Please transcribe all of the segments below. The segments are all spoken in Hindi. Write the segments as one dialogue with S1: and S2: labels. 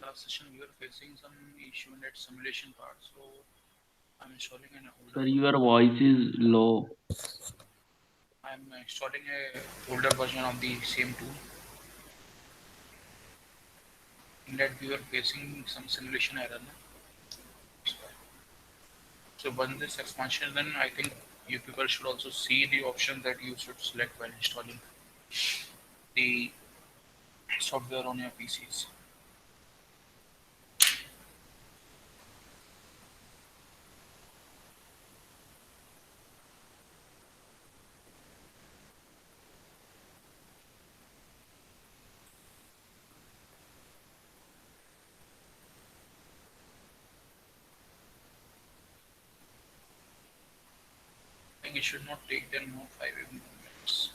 S1: last session we were facing some issue in that simulation part, so I'm installing an older
S2: Sir, your voice is low.
S1: I'm installing a older version of the same tool. In that we were facing some simulation error. So once this expansion, then I think you people should also see the option that you should select while installing the software on your PCs. I think it should not take them more 5 minutes.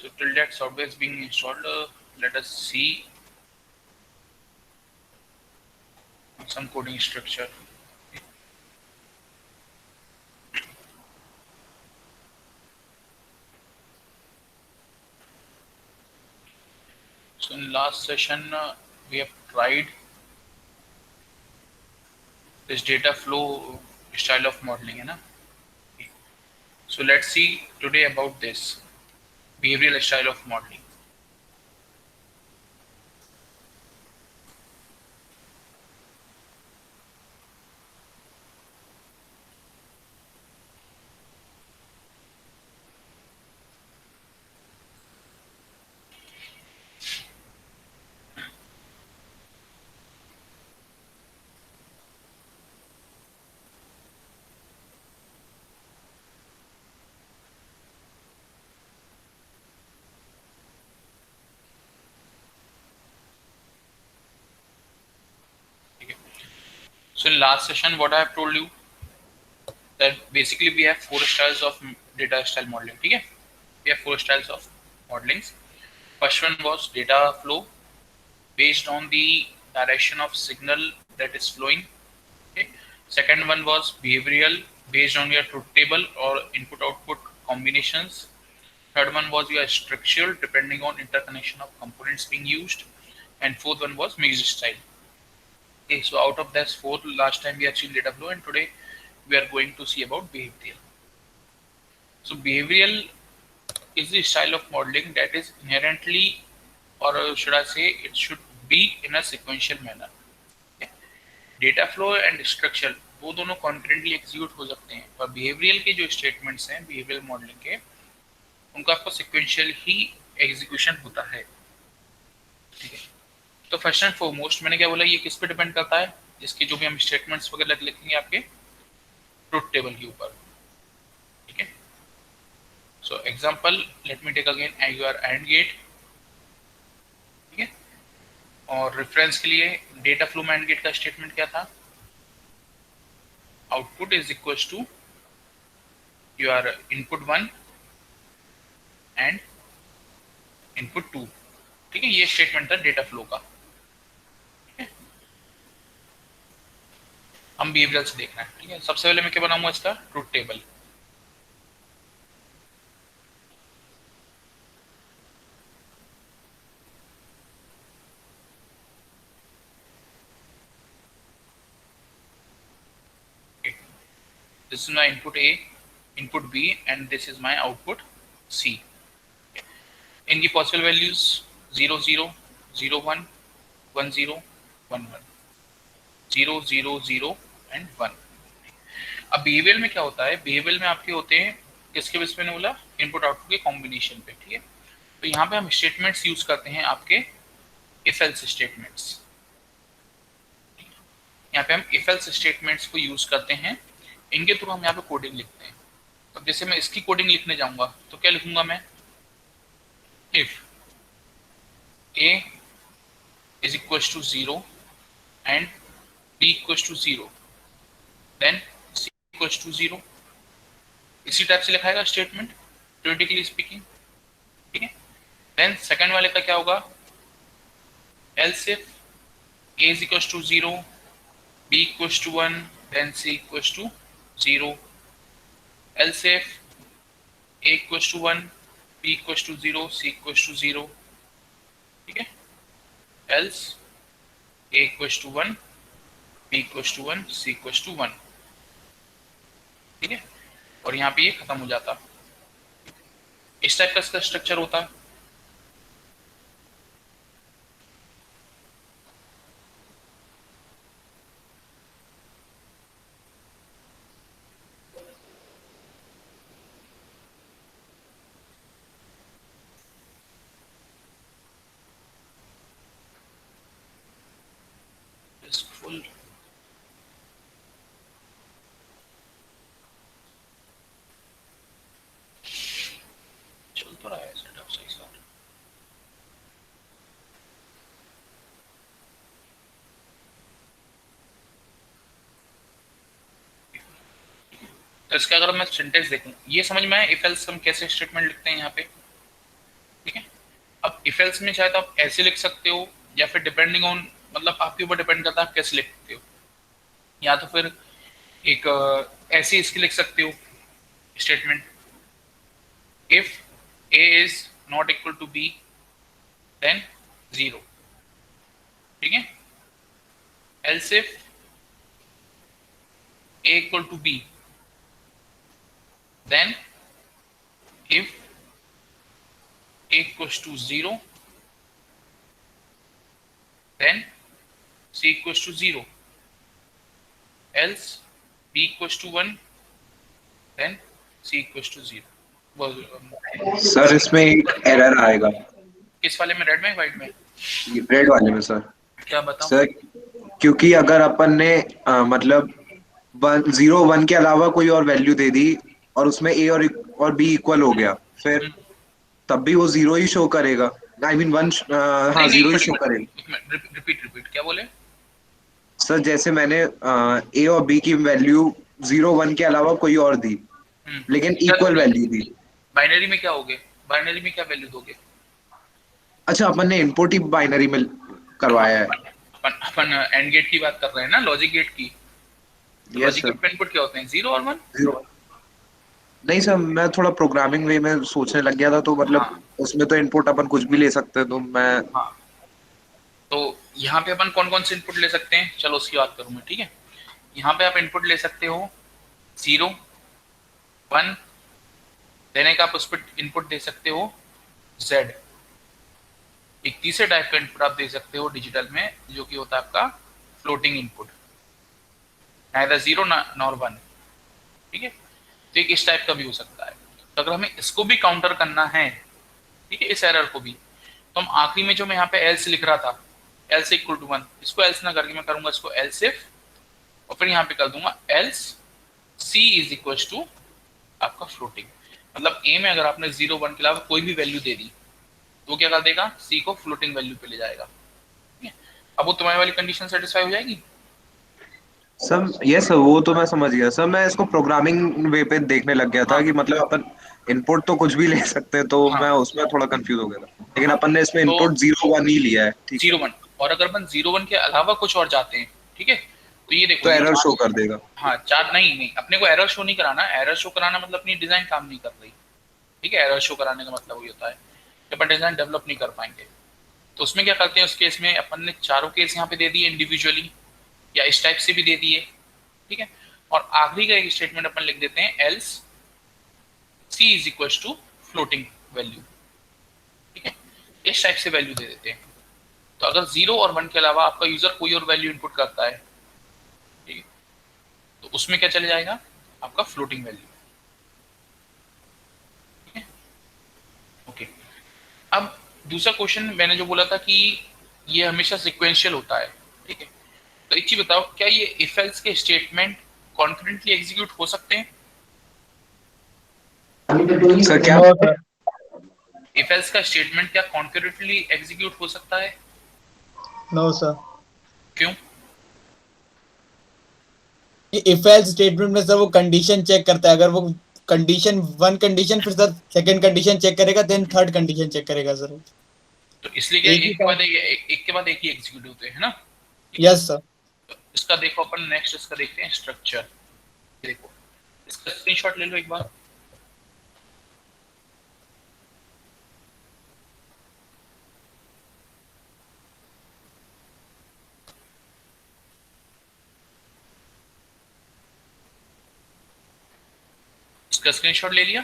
S1: So till that software is being installed, let us see some coding structure. So in last session we have tried this data flow style of modeling, है ना? So let's see today about this behavioral style of modeling. Okay. So in last session, what I have told you that basically we have 4 styles of data style modeling. Okay, we have 4 styles of modelings. First one was data flow based on the direction of signal that is flowing. Okay. Second one was behavioral based on your truth table or input output combinations. Third one was your structural depending on interconnection of components being used. And fourth one was mixed style. Okay, so out of this four, last time we have seen data flow, and today we are going to see about behavioral. So behavioral is the style of modeling that is inherently, or should I say, it should be in a sequential manner. Okay? Data flow and structure वो दोनों कॉन्करेंटली एग्जीक्यूट हो सकते हैं, पर बिहेवियरल के जो स्टेटमेंट्स हैं बिहेवियरल मॉडलिंग के, उनका आपको सिक्वेंशियल ही एग्जीक्यूशन होता है. ठीक है, तो फर्स्ट एंड फॉरमोस्ट मैंने क्या बोला, ये किस पे डिपेंड करता है, इसके जो भी हम स्टेटमेंट्स वगैरह लिखेंगे आपके ट्रुथ टेबल के ऊपर. ठीक है, so example let me take again your and gate. ठीक है, और रेफरेंस के लिए डेटा फ्लो में एंड गेट का स्टेटमेंट क्या था, output is equal to your input 1 and input 2. ठीक है, ये स्टेटमेंट था डेटा फ्लो का. हम बिहेवियरल से देखना है. ठीक है, सबसे पहले मैं क्या बनाऊंगा, इसका truth table. This is my input A, input B, and this is my output C. इनकी पॉसिबल वैल्यूज 0 0 0 1 1 0 1 1 0 0 0 एंड 1. अब बिहेवियर में क्या होता है, बिहेवियर में आपके होते हैं किसके बेस पे मैंने बोला, इनपुट आउटपुट के कॉम्बिनेशन पे. ठीक है, तो यहाँ पे हम स्टेटमेंट्स यूज करते हैं आपके इफ एल्स स्टेटमेंट्स. यहाँ पे हम इफ एल्स स्टेटमेंट्स को यूज करते हैं, इनके थ्रू हम यहाँ पे कोडिंग लिखते हैं. अब जैसे मैं इसकी कोडिंग लिखने जाऊंगा तो क्या लिखूंगा मैं, if a is equals to 0 and b equals to 0 then c equals to 0। इसी टाइप से लिखाएगा स्टेटमेंट थ्योरेटिकली स्पीकिंग, ठीक है। देन सेकंड वाले का क्या होगा, else if a is equals to 0 b equals to 1 then c equals to 0, else if a equals to 1 b equals to 0 c equals to 0, ठीक है। else a equals to 1 b equals to 1 c equals to 1, ठीक है। और यहाँ पे ये खत्म हो जाता, इस टाइप का इसका स्ट्रक्चर होता है। फुल चल तो रहा है सेटअप सही साथ। तो इसका अगर मैं सिंटेक्स देखूं, ये समझ में आया इफ एल्स हम कैसे स्टेटमेंट लिखते हैं यहाँ पे, ठीक है। अब इफ एल्स में चाहे तो आप ऐसे लिख सकते हो या फिर डिपेंडिंग ऑन, मतलब आपके ऊपर डिपेंड करता है आप कैसे लिखते हो, या तो फिर एक ऐसे इसकी लिख सकते हो statement, if a is not equal to b then 0, ठीक है। else if a equal to b then if a equals to 0 then c equals to 0, else b equals to 1 then c equals to 0।
S3: Sir इसमें एक एरर आएगा।
S1: किस वाले में, रेड में व्हाइट में?
S3: रेड वाले में सर।
S1: क्या बताऊं
S3: सर क्योंकि अगर अपन ने मतलब 0 1 के अलावा कोई और वैल्यू दे दी और उसमें a और b इक्वल हो गया, फिर तब भी वो 0 ही शो करेगा। आई मीन 1 हाँ 0 ही शो करेगा।
S1: रिपीट क्या बोले
S3: सर जैसे मैंने a और b की वैल्यू 0 1 के अलावा कोई और दी, लेकिन इक्वल वैल्यू दी।
S1: बाइनरी में क्या होगे, बाइनरी में क्या वैल्यू दोगे?
S3: अच्छा अपन ने इनपुट ही बाइनरी में करवाया है।
S1: अपन एंड गेट की बात कर रहे हैं ना, लॉजिक गेट की। लॉजिक गेट में इनपुट क्या होते हैं, 0 और 1?
S3: 0 नहीं सर, मैं थोड़ा प्रोग्रामिंग वे में सोचने लग गया था, तो मतलब
S1: हाँ।
S3: उसमें तो इनपुट अपन कुछ भी ले सकते हैं, तो मैं
S1: हाँ, तो यहाँ पे अपन कौन कौन से इनपुट ले सकते हैं, चलो उसकी बात करूँ मैं, ठीक है। यहाँ पे आप इनपुट ले सकते हो 0 1, देने का आप उस पर इनपुट दे सकते हो z। एक तीसरे टाइप का इनपुट आप दे सकते हो डिजिटल में, जो कि होता है आपका फ्लोटिंग इनपुट, नाइदर 0 नॉर 1, ठीक है। तो एक इस टाइप का भी हो सकता है। तो अगर हमें इसको भी काउंटर करना है, ठीक है, इस एरर को भी, तो हम आखिरी में जो मैं यहाँ पे एल्स लिख रहा था, एल्स इक्वल टू 1, इसको एल्स ना करके मैं करूंगा इसको एल्स इफ, और फिर यहाँ पे कर दूंगा else C is equal to आपका फ्लोटिंग। मतलब ए में अगर आपने 0 1 के अलावा कोई भी वैल्यू दे दी तो क्या कर देगा, सी को फ्लोटिंग वैल्यू पे ले जाएगा, ठीक है। अब वो तुम्हारी वाली कंडीशन सेटिस्फाई हो जाएगी।
S3: सर ये सर वो तो मैं समझ गया सर, मैं इसको प्रोग्रामिंग वे पे देखने लग गया था
S1: हाँ।
S3: कि मतलब अपन इनपुट तो कुछ भी ले सकते हैं, तो
S1: हाँ।
S3: मैं उसमें थोड़ा कंफ्यूज हो गया था, लेकिन
S1: हाँ,
S3: अपन ने इसमें
S1: तो
S3: इनपुट 0 1 ही लिया है, ठीक है।
S1: 0 1, और अगर अपन 0 1 के अलावा कुछ और जाते हैं, ठीक है, तो ये देखो
S3: तो
S1: ये
S3: एरर शो
S1: 4,
S3: कर देगा।
S1: हाँ 4 नहीं, अपने को एरर शो नहीं कराना। एरर शो कराना मतलब अपनी डिजाइन काम नहीं कर रही, ठीक है। एरर शो कराने का मतलब वही होता है कि अपन डिजाइन डेवलप नहीं कर पाएंगे। तो उसमें क्या करते हैं, उस केस में अपन ने चारों केस यहाँ पे दे दिए इंडिविजुअली, या इस टाइप से भी दे दिए, ठीक है। और आखिरी का एक स्टेटमेंट अपन लिख देते हैं else C is equal to floating value, ठीक है। इस टाइप से वैल्यू दे देते हैं। तो अगर 0 और 1 के अलावा आपका यूजर कोई और वैल्यू इनपुट करता है, ठीक है, तो उसमें क्या चले जाएगा, आपका फ्लोटिंग वैल्यू, ठीक है। ओके, अब दूसरा क्वेश्चन मैंने जो बोला था कि ये हमेशा सिक्वेंशियल होता है, ठीक है। तो एक चीज बताओ, क्या ये इफ एल्स के स्टेटमेंट कॉन्फिडेंटली एग्जीक्यूट हो सकते हैं?
S3: सर क्या
S1: इफ एल्स का स्टेटमेंट क्या कॉन्करेंटली एग्जीक्यूट हो सकता है?
S4: नो सर,
S1: क्यों?
S4: इफ एल्स स्टेटमेंट में सर वो कंडीशन चेक करता है, अगर वो कंडीशन वन कंडीशन फिर सर सेकंड कंडीशन चेक करेगा, देन थर्ड कंडीशन चेक करेगा सर।
S1: तो इसलिए क्या
S4: एक ही
S1: एक के
S4: बार।
S1: बाद एक के बाद एक ही एग्जीक्यूट होते हैं, है ना?
S4: Yes sir.
S1: तो इसका देखो अपन नेक्स्ट इसका देखते हैं स्ट्रक्चर। देखो इसका स्क्रीनशॉट ले लो एक बार। इसका स्क्रीनशॉट ले लिया?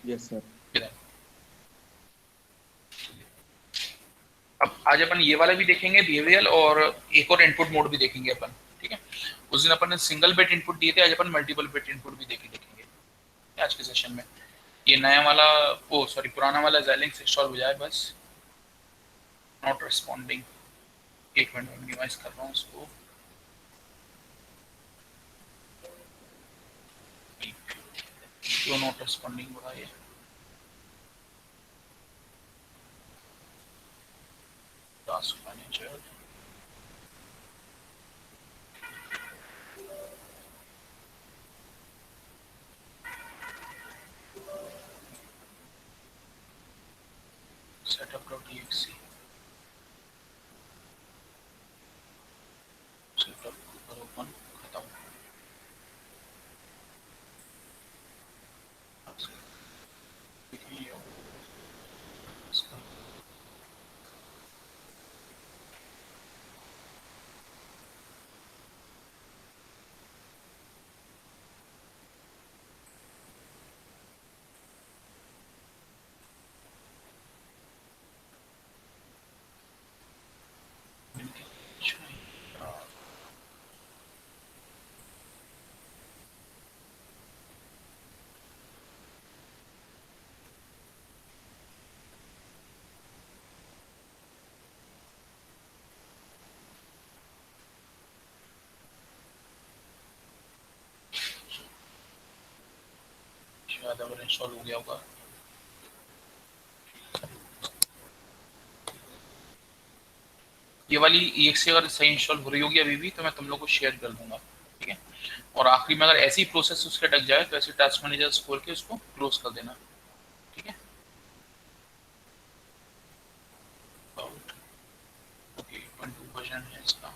S3: Yes sir.
S1: किधर? अब आज अपन ये वाला भी देखेंगे बिहेवियरल, और एक और इनपुट मोड भी देखेंगे अपन, ठीक है? उस दिन अपन ने सिंगल बिट इनपुट दिए थे, आज अपन मल्टीपल बिट इनपुट भी देखेंगे आज के सेशन में। ये नया वाला, ओ सॉरी पुराना वाला Xilinx इंस्टॉल हो जाए बस। नॉट रिस्पॉन्डिंग, एक मिनट में मिनिमाइज कर रहा हूँ उसको। क्यों नॉट रिस्पॉन्डिंग हो रहा है? Task manager, setup.exe, setup open, खत्म। शायद अगर इंस्टॉल हो गया होगा। ये वाली exe अगर सही इंस्टॉल हो रही होगी अभी भी तो मैं तुम लोग को शेयर कर दूंगा, ठीक है? और आखिरी में अगर ऐसी प्रोसेस उसके अटक जाए तो ऐसे टास्क मैनेजर खोल के उसको क्लोज कर देना, ठीक है? ओके 12 वर्जन है इसका।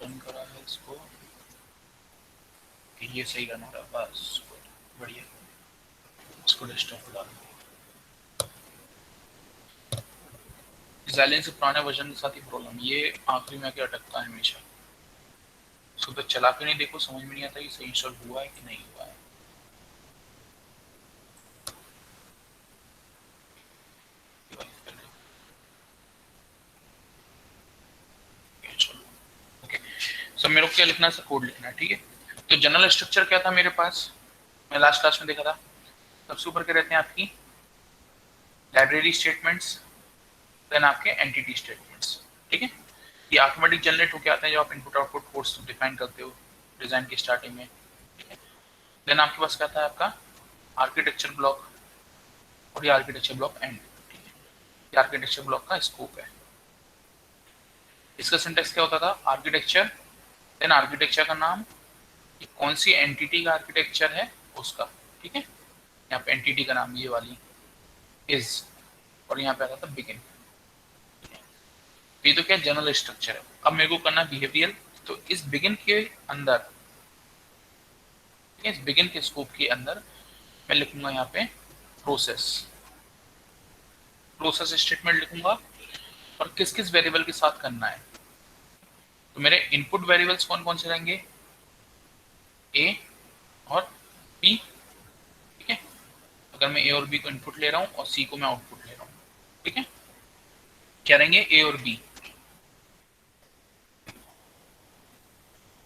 S1: रन करा है इसको, कि ये सही रन हो रहा है, बस बढ़िया। इसको डेस्कटॉप पे डाल दो। Xilinx के पुराने वर्जन के साथ ही प्रॉब्लम, ये आखिरी में आके अटकता है हमेशा। उसको तो चला के नहीं देखो, समझ में नहीं आता कि सही इंस्टॉल हुआ है कि नहीं हुआ है। ओके, सब मेरे को क्या लिखना है, कोड लिखना है, ठीक है? तो जनरल स्ट्रक्चर क्या था मेरे पास, मैं लास्ट क्लास में देखा था। सबसे ऊपर क्या रहते हैं आपकी लाइब्रेरी स्टेटमेंट्स, देन आपके एंटिटी स्टेटमेंट्स, ठीक है? ये ऑटोमेटिक जनरेट होकर आते हैं जब आप इनपुट आउटपुट कोड्स डिफाइन करते हो डिजाइन की स्टार्टिंग में, ठीक है? देन आपके पास क्या था आपका आर्किटेक्चर ब्लॉक, और ये आर्किटेक्चर ब्लॉक एंड, ठीक है? ये आर्किटेक्चर ब्लॉक का स्कोप है। इसका सिंटेक्स क्या होता था, आर्किटेक्चर, देन आर्किटेक्चर का नाम, ये कौन सी एंटिटी का आर्किटेक्चर है उसका, ठीक है? यहाँ पे एंटिटी का नाम ये वाली इज, और यहाँ पे आता था बिगिन। ये तो क्या जनरल स्ट्रक्चर है। अब मेरे को करना बिहेवियर, तो इस बिगिन के अंदर, इस बिगिन के स्कोप के अंदर मैं लिखूंगा यहाँ पे प्रोसेस, प्रोसेस स्टेटमेंट लिखूंगा, और किस किस वेरिएबल के साथ करना है। तो मेरे इनपुट वेरिएबल्स कौन कौन से रहेंगे, ए और बी, ठीक है? अगर मैं ए और बी को इनपुट ले रहा हूँ और सी को मैं आउटपुट ले रहा हूँ, ठीक है। क्या रहेंगे ए और बी।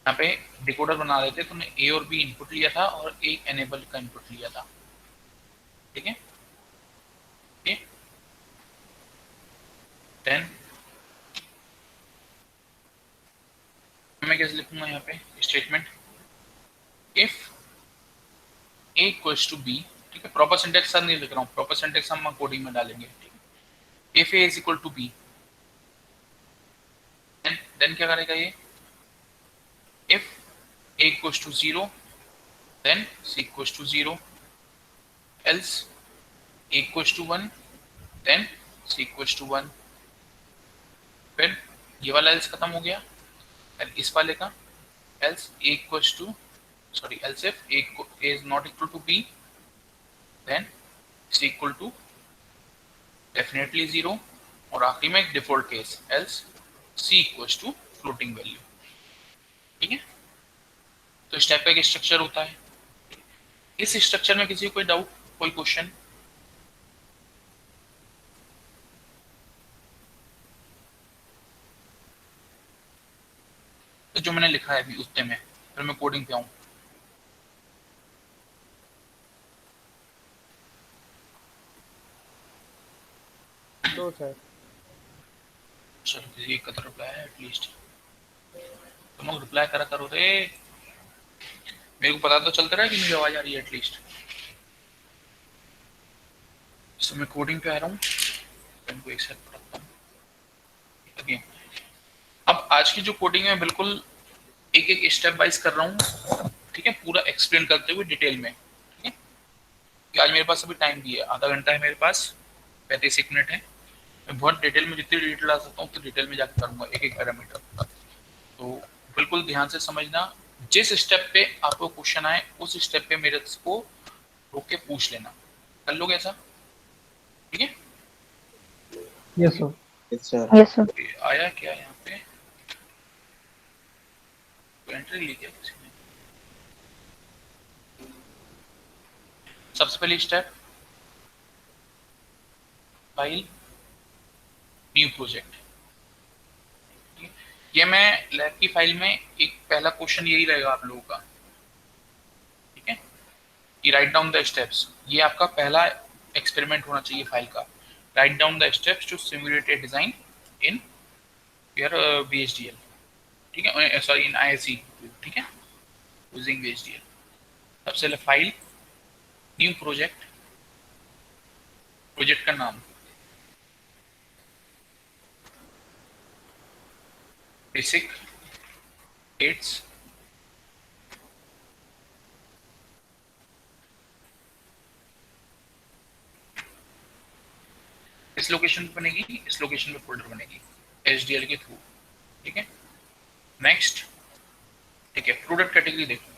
S1: यहाँ पे डिकोडर बना रहे थे तो मैं ए और बी इनपुट लिया था और एक एनेबल का इनपुट लिया था, ठीक है। देन मैं कैसे लिखूंगा यहाँ पे statement, if A equals to B, ठीक है। प्रॉपर सिंटेक्स नहीं लिख रहा हूँ, प्रॉपर सिंटेक्स हम कोडिंग में डालेंगे, ठीक है। If A is equal to B, then क्या करेगा ये, if A equals to 0 then C equals to 0, else A equals to 1 then C equals to 1। फिर ये वाला एल्स खत्म हो गया, और इस वाले का else A equals to else if a is not equal to b then c equal to definitely 0, और आखिरी में एक default case else c equals to floating value, ठीक है। तो इस टाइप का एक स्ट्रक्चर होता है। इस स्ट्रक्चर में किसी को कोई डाउट, कोई क्वेश्चन? तो जो मैंने लिखा है अभी उतने में, फिर मैं कोडिंग पे आऊं।
S5: तो सर
S1: चलो किसी एक का रिप्लाई है एटलीस्ट, तुम लोग रिप्लाई करा करो रे, मेरे को पता तो चलता रहा है कि मेरी आवाज आ रही है एटलीस्ट। तो मैं कोडिंग पे आ रहा हूँ, इनको एक साथ पढ़ता हूँ अगेन। अब आज की जो कोडिंग है बिल्कुल एक एक स्टेप वाइज कर रहा हूँ, ठीक है, पूरा एक्सप्लेन करते हुए डिटेल में, ठीक है। कि आज मेरे पास अभी टाइम भी है, आधा घंटा है मेरे पास, 35 मिनट है। मैं बहुत डिटेल में जितनी डिटेल आ सकता हूँ तो डिटेल में जाकर करूंगा एक एक पैरामीटर। तो बिल्कुल ध्यान से समझना, जिस स्टेप पे आपको क्वेश्चन आए उस स्टेप पे मेरे को रोक के पूछ लेना। कर लोगे ऐसा, ठीक है?
S5: Yes sir.
S6: Yes sir.
S1: आया क्या यहाँ पे? एंट्री ली क्या किसी ने? सबसे पहली स्टेप, फाइल न्यू प्रोजेक्ट। ये मैं लैब की फाइल में एक पहला क्वेश्चन यही रहेगा आप लोगों का, ठीक है, कि राइट डाउन द स्टेप्स। ये आपका पहला एक्सपेरिमेंट होना चाहिए फाइल का। Write down the steps to simulate a design in your VHDL, ठीक है, सॉरी इन ISE, ठीक है, यूजिंग VHDL। सबसे पहले फाइल न्यू प्रोजेक्ट, प्रोजेक्ट का नाम बेसिक एड्स, इस लोकेशन पे बनेगी, इस लोकेशन पे फोल्डर बनेगी HDL के थ्रू, ठीक है। नेक्स्ट, ठीक है, प्रोडक्ट कैटेगरी देखो।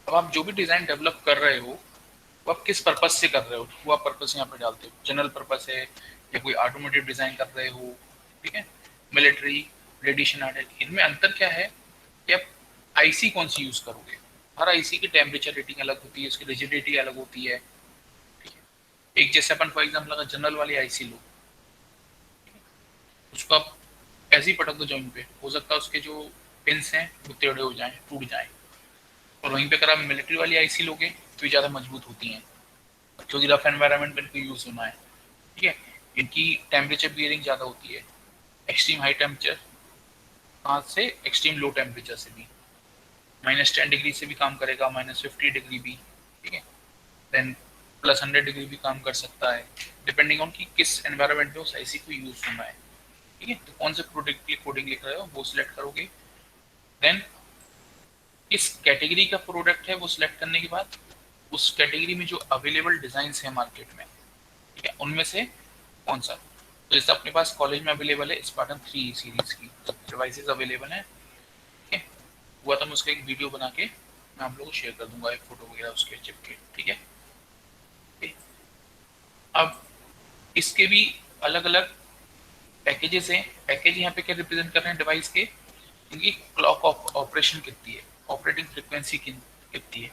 S1: अब आप जो भी डिजाइन डेवलप कर रहे हो वो आप किस पर्पस से कर रहे हो, वो आप पर्पस यहाँ पे डालते हो। जनरल पर्पस है या कोई ऑटोमोटिव डिजाइन कर रहे हो, ठीक है, मिलिट्री, रेडिएशन आर्ट, इनमें अंतर क्या है कि आप आईसी कौन सी यूज करोगे। हर आईसी की टेम्परेचर रेटिंग अलग होती है, उसकी रिजिडिटी अलग होती है, ठीक है। एक जैसे अपन फॉर एग्जाम्पल अगर जनरल वाली आईसी लो, उसको आप ऐसे ही पटक दो जॉइंट पे, हो सकता है उसके जो पिंस हैं वो टेढ़े हो जाएं, टूट जाएं। और वहीं पे अगर आप मिलिट्री वाली आईसी लोगे तो ये ज़्यादा मजबूत होती हैं, क्योंकि रफ एनवायरनमेंट में इनको यूज़ होना है, ठीक है। इनकी टेम्परेचर बियरिंग ज़्यादा होती है, एक्सट्रीम हाई टेम्परेचर कहाँ से, एक्सट्रीम लो टेम्परेचर से भी, -10 डिग्री से भी काम करेगा, -50 डिग्री भी, ठीक है। देन +100 डिग्री भी काम कर सकता है, डिपेंडिंग ऑन कि किस एनवायरनमेंट में उस आईसी को यूज़ होना है, ठीक है। तो कौन से प्रोडक्ट की कोडिंग लिख रहे हो वो सिलेक्ट करोगे। देन किस कैटेगरी का प्रोडक्ट है वो सिलेक्ट करने के बाद उस कैटेगरी में जो अवेलेबल डिजाइन्स है मार्केट में, ठीक है, उनमें से कौन सा। तो जैसे अपने पास कॉलेज में अवेलेबल है स्पार्टन 3 सीरीज की डिवाइसेस अवेलेबल है, ठीक है। हुआ तो मैं उसका एक वीडियो बना के मैं आप लोगों को शेयर कर दूंगा, एक फोटो वगैरह उसके चिप के, ठीक है। अब इसके भी अलग अलग पैकेजेस हैं। पैकेज यहाँ पे क्या रिप्रेजेंट कर रहे हैं डिवाइस के, इनकी क्लॉक ऑफ ऑपरेशन कितनी है, ऑपरेटिंग फ्रिक्वेंसी कितनी है,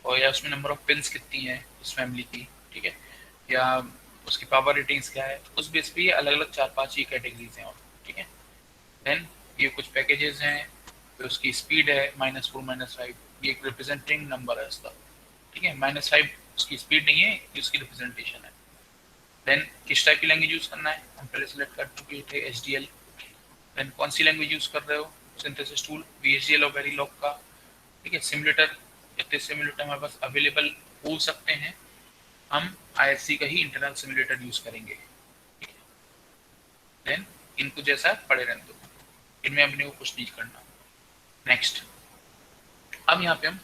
S1: और या उसमें नंबर ऑफ पिन्स कितनी है उस फैमिली की, ठीक है, या उसकी पावर रेटिंग्स क्या है, उस बेस पे ये अलग अलग 4-5 ये कैटेगरीज हैं और ठीक है। देन ये कुछ पैकेजेस हैं, फिर उसकी स्पीड है -4 -5, ये एक रिप्रेजेंटिंग नंबर है इसका, ठीक है। -5 उसकी स्पीड नहीं है, ये उसकी रिप्रेजेंटेशन है। देन किस टाइप की लैंग्वेज यूज करना है, हम पहले सेलेक्ट कर चुके थे HDL। देन कौन सी लैंग्वेज यूज कर रहे हो, सिंथेसिस टूल VHDL और वेरिलॉग का, ठीक है। सिमुलेटर, इतने सिमुलेटर हमारे पास अवेलेबल हो सकते हैं, हम ISC का ही इंटरनल सिमुलेटर यूज करेंगे। देन इनको जैसा पड़े रहने दो, इनमें अपने को कुछ नहीं करना। नेक्स्ट, अब यहाँ पे हम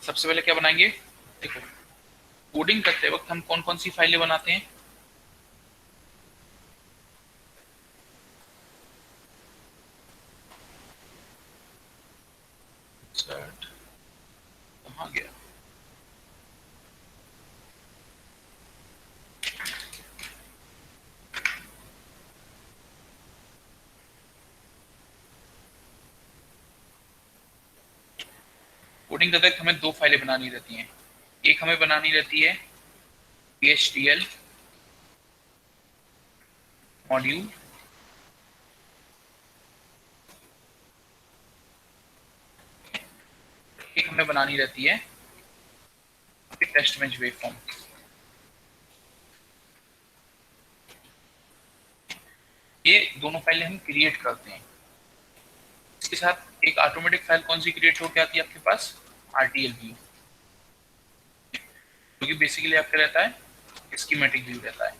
S1: सबसे पहले क्या बनाएंगे, देखो कोडिंग करते वक्त हम कौन कौन सी फाइलें बनाते हैं, कहाँ गया, कोडिंग करते वक्त हमें 2 फाइलें बनानी रहती हैं। एक हमें बनानी रहती है PHDL मॉड्यूल, एक हमें बनानी रहती है टेस्ट बेंच वेवफॉर्म। ये दोनों फाइलें हम क्रिएट करते हैं। इसके साथ एक ऑटोमेटिक फाइल कौन सी क्रिएट होकर आती है आपके पास, RTL व्यू, क्योंकि बेसिकली आपका रहता है स्कीमेटिक व्यू रहता है,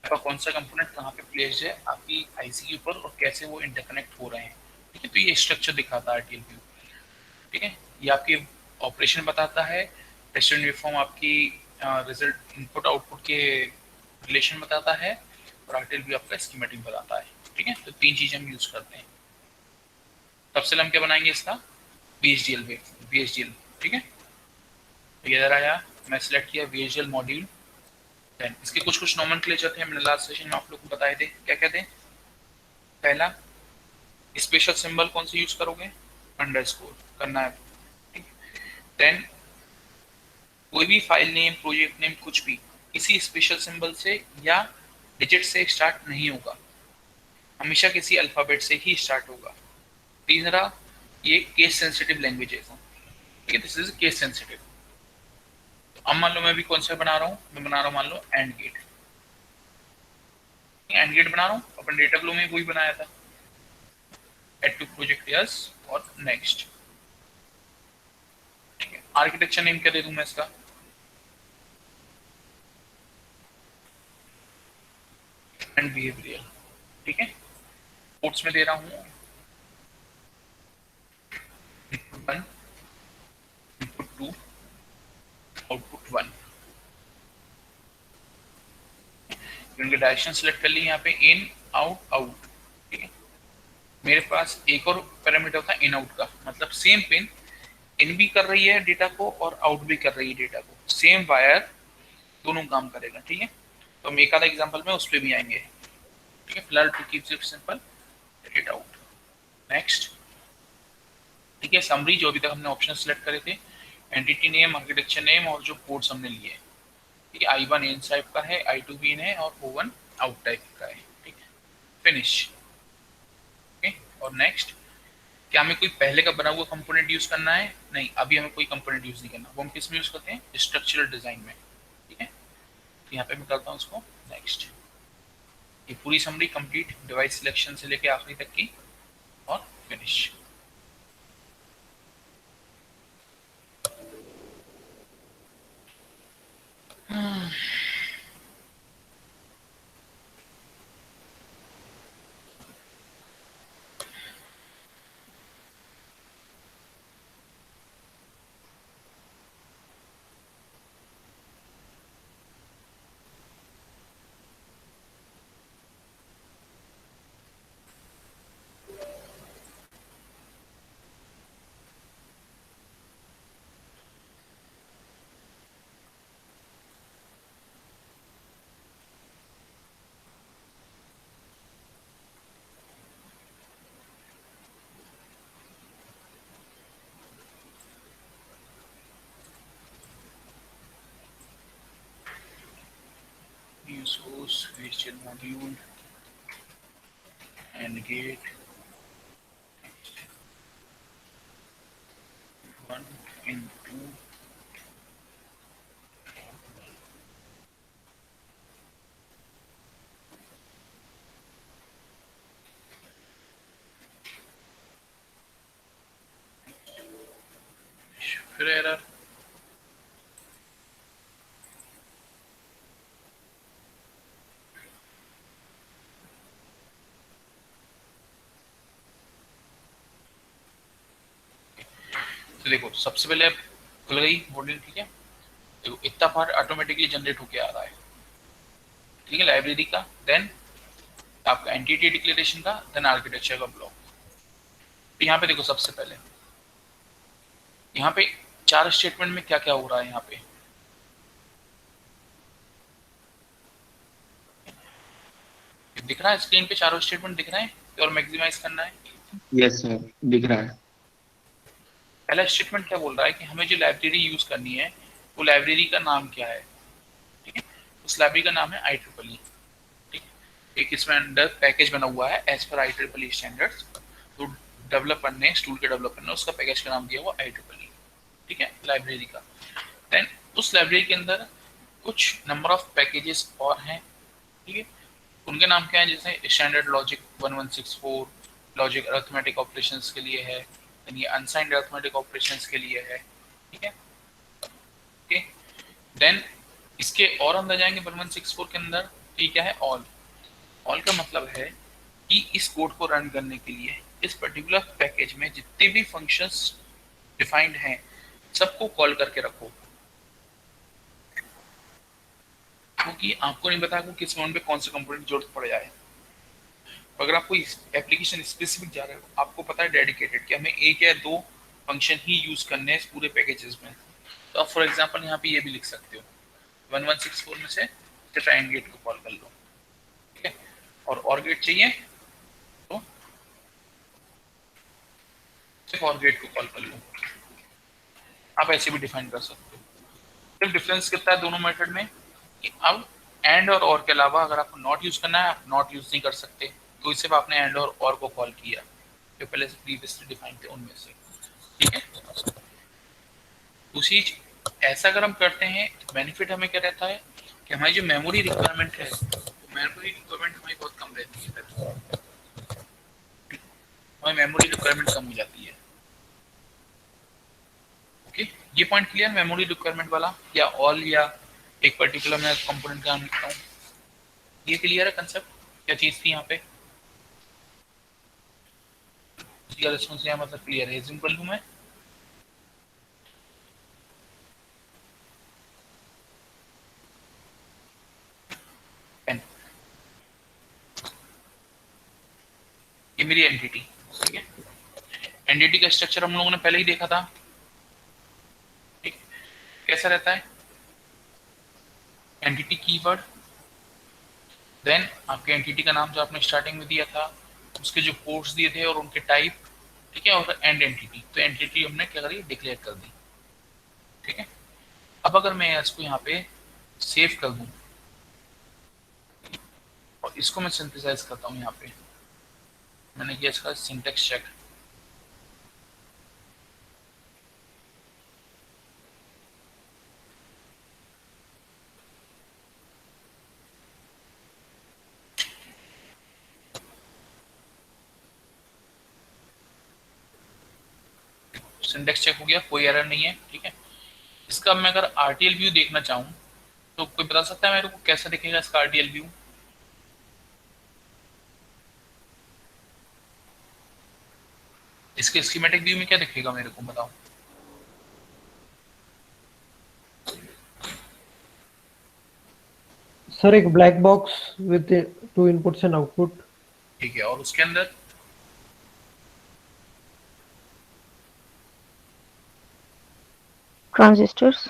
S1: आपका कौन सा कंपोनेंट कहाँ पे प्लेस्ड है आपकी IC के ऊपर और कैसे वो इंटरकनेक्ट हो रहे हैं, ठीक है। तो ये स्ट्रक्चर दिखाता है RTL व्यू, ठीक है। ये आपके ऑपरेशन बताता है, टेस्ट वेवफॉर्म आपकी रिजल्ट इनपुट आउटपुट के रिलेशन बताता है, और RTL व्यू आपका स्कीमेटिक बताता है, ठीक है। तो 3 चीजें हम यूज करते हैं। सबसे हम क्या बनाएंगे इसका VHDL, ठीक है। तो इधर आया, मैं सिलेक्ट किया VHDL मॉड्यूल। देन इसके कुछ कुछ नॉमेनक्लेचर थे, हमने लास्ट सेशन में आप लोग को बताए थे, क्या कहते हैं। पहला, स्पेशल सिंबल कौन सी यूज करोगे, अंडरस्कोर करना है, ठीक। देन कोई भी फाइल नेम, प्रोजेक्ट नेम, कुछ भी किसी स्पेशल सिंबल से या डिजिट से स्टार्ट नहीं होगा, हमेशा किसी अल्फाबेट से ही स्टार्ट होगा। तीसरा, ये केस सेंसिटिव लैंग्वेजेस हैं, ठीक है, दिस इज केस सेंसिटिव। अब मान लो मैं भी कौन सा बना रहा हूँ, मैं बना रहा हूँ मान लो एंड गेट, एंड गेट बना रहा हूँ, अपन डेटा फ्लो में वही बनाया था, एड टू प्रोजेक्ट यस और नेक्स्ट, ठीक है। आर्किटेक्चर नेम क्या दे दूं मैं इसका, एंड बिहेवियरल, ठीक है। कोट्स में दे रहा हूँ इनपुट 1, इनपुट 2, आउटपुट 1। इनके डायरेक्शन सेलेक्ट कर ली यहाँ पे, इन आउट आउट, ठीक है। मेरे पास एक और पैरामीटर होता है इन आउट का, मतलब सेम पिन इन भी कर रही है डेटा को और आउट भी कर रही है डेटा को, सेम वायर दोनों काम करेगा, ठीक है। तो हम एक आधा एग्जांपल में उस पर भी आएंगे, ठीक है। फिलहाल to keep it simple, get out, next, ठीक है। समरी, जो अभी तक हमने ऑप्शन सेलेक्ट करे थे, एंटिटी नेम, आर्किटेक्चर नेम और जो कोड्स हमने लिए, ठीक है। I1 इन टाइप का है, I2 भी इन है और O1 आउट टाइप का है, ठीक है। Finish, okay. और नेक्स्ट, क्या हमें कोई पहले का बना हुआ कंपोनेंट यूज करना है, नहीं, अभी हमें कोई कंपोनेंट यूज नहीं करना, वो हम किस में यूज करते हैं, स्ट्रक्चरल डिजाइन में, ठीक है। तो यहाँ पे मैं करता हूँ उसको नेक्स्ट। ये पूरी समरी कंप्लीट, डिवाइस सिलेक्शन से लेके आखिरी तक की, और finish. source VHDL module and gate 1 into फिर एरर तो देखो सबसे पहले खुल गई मॉड्यूल, ठीक है। देखो इतना पार्ट ऑटोमेटिकली जनरेट होके आ रहा है, ठीक है, लाइब्रेरी का, देन आपका एंटिटी डिक्लेरेशन का, देन आर्किटेक्चर का ब्लॉक। तो यहाँ पे देखो सबसे पहले यहाँ पे 4 स्टेटमेंट में क्या क्या हो रहा है। यहाँ पे दिख रहा है स्क्रीन पे, चारों स्टेटमेंट दिख रहे हैं और मैक्सिमाइज करना है।
S2: यस सर, दिख रहा है।
S1: पहला स्टेटमेंट क्या बोल रहा है कि हमें जो लाइब्रेरी यूज करनी है वो लाइब्रेरी का नाम क्या है, ठीक है। उस लाइब्रेरी का नाम है IEEE, ठीक है। एक इसमें अंडर पैकेज बना हुआ है एज पर IEEE स्टैंडर्ड्स। तो डेवलपर ने, स्टूल के डेवलपर ने उसका पैकेज का नाम दिया हुआ IEEE, ठीक है, लाइब्रेरी का। देन उस लाइब्रेरी के अंदर कुछ नंबर ऑफ पैकेजेस और हैं, ठीक है। उनके नाम क्या है, जैसे standard logic 1164 logic arithmetic operations के लिए है, ये अनसाइंड अरिथमेटिक ऑपरेशंस के लिए है, ठीक है, ओके। देन इसके और अंदर जाएंगे 1164 के अंदर, ठीक है। ऑल का मतलब है कि इस कोड को रन करने के लिए इस पर्टिकुलर पैकेज में जितने भी फंक्शंस डिफाइंड हैं सबको कॉल करके रखो, क्योंकि आपको नहीं पता कि किस मोड पे कौन से कंपोनेंट जरूरत पड़ जाए। अगर आपको एप्लीकेशन स्पेसिफिक जा रहे हो, आपको पता है डेडिकेटेड कि हमें 1 या 2 फंक्शन ही यूज करने हैं इस पूरे पैकेजेस में, तो आप फॉर एग्जांपल यहाँ पे ये भी लिख सकते हो 1164 में से ट्राइंग गेट को कॉल कर लो, ठीक है। और गेट चाहिए तो सिर्फ और गेट को कॉल कर लो। आप ऐसे भी डिफाइन कर सकते हो। सिर्फ डिफरेंस कितना है दोनों मेथड में कि अब एंड और के अलावा अगर आपको नॉट यूज करना है, आप नॉट यूज नहीं कर सकते, तो सिर्फ आपने एंड और को कॉल किया जो पहले से प्रीवियसली डिफाइन थे उनमें से, ठीक है। उसी ऐसा अगर हम करते हैं तो बेनिफिट हमें क्या रहता है कि हमारी जो मेमोरी रिक्वायरमेंट है, मेमोरी रिक्वायरमेंट हमारी बहुत कम रहती है, हमारी मेमोरी रिक्वायरमेंट कम हो जाती है, ओके। ये पॉइंट क्लियर, मेमोरी रिक्वायरमेंट वाला, या ऑल या एक पर्टिकुलर मैं कंपोनेंट का नाम लिखता हूँ, ये क्लियर है कंसेप्ट, क्या चीज थी यहाँ पे, इसका रिस्पॉन्स यहाँ मतलब क्लियर है। एज्यूम कर लूँ मैं, ये मेरी एंटिटी, ठीक है। एंटिटी का स्ट्रक्चर हम लोगों ने पहले ही देखा था, ठीक, कैसा रहता है, एंटिटी कीवर्ड, देन आपके एंटिटी का नाम जो आपने स्टार्टिंग में दिया था, उसके जो पोर्ट्स दिए थे और उनके टाइप, ठीक है, और एंड एंटिटी। तो एंटिटी हमने क्या करी, डिक्लेयर कर दी, ठीक है। अब अगर मैं इसको यहाँ पे सेव कर दूं और इसको मैं सिंथेसाइज करता हूँ, यहाँ पे मैंने किया इसका सिंटेक्स चेक, सिंटेक्स चेक हो गया, कोई एरर नहीं है, ठीक है। इसका मैं अगर RTL व्यू देखना चाहूँ तो कोई बता सकता है मेरे को कैसा दिखेगा इसका RTL व्यू, इसके स्कीमेटिक व्यू में क्या दिखेगा मेरे को बताओ।
S5: सर एक black box with 2 inputs and output.
S1: ठीक है, और उसके अंदर
S6: ट्रांजिस्टर्स।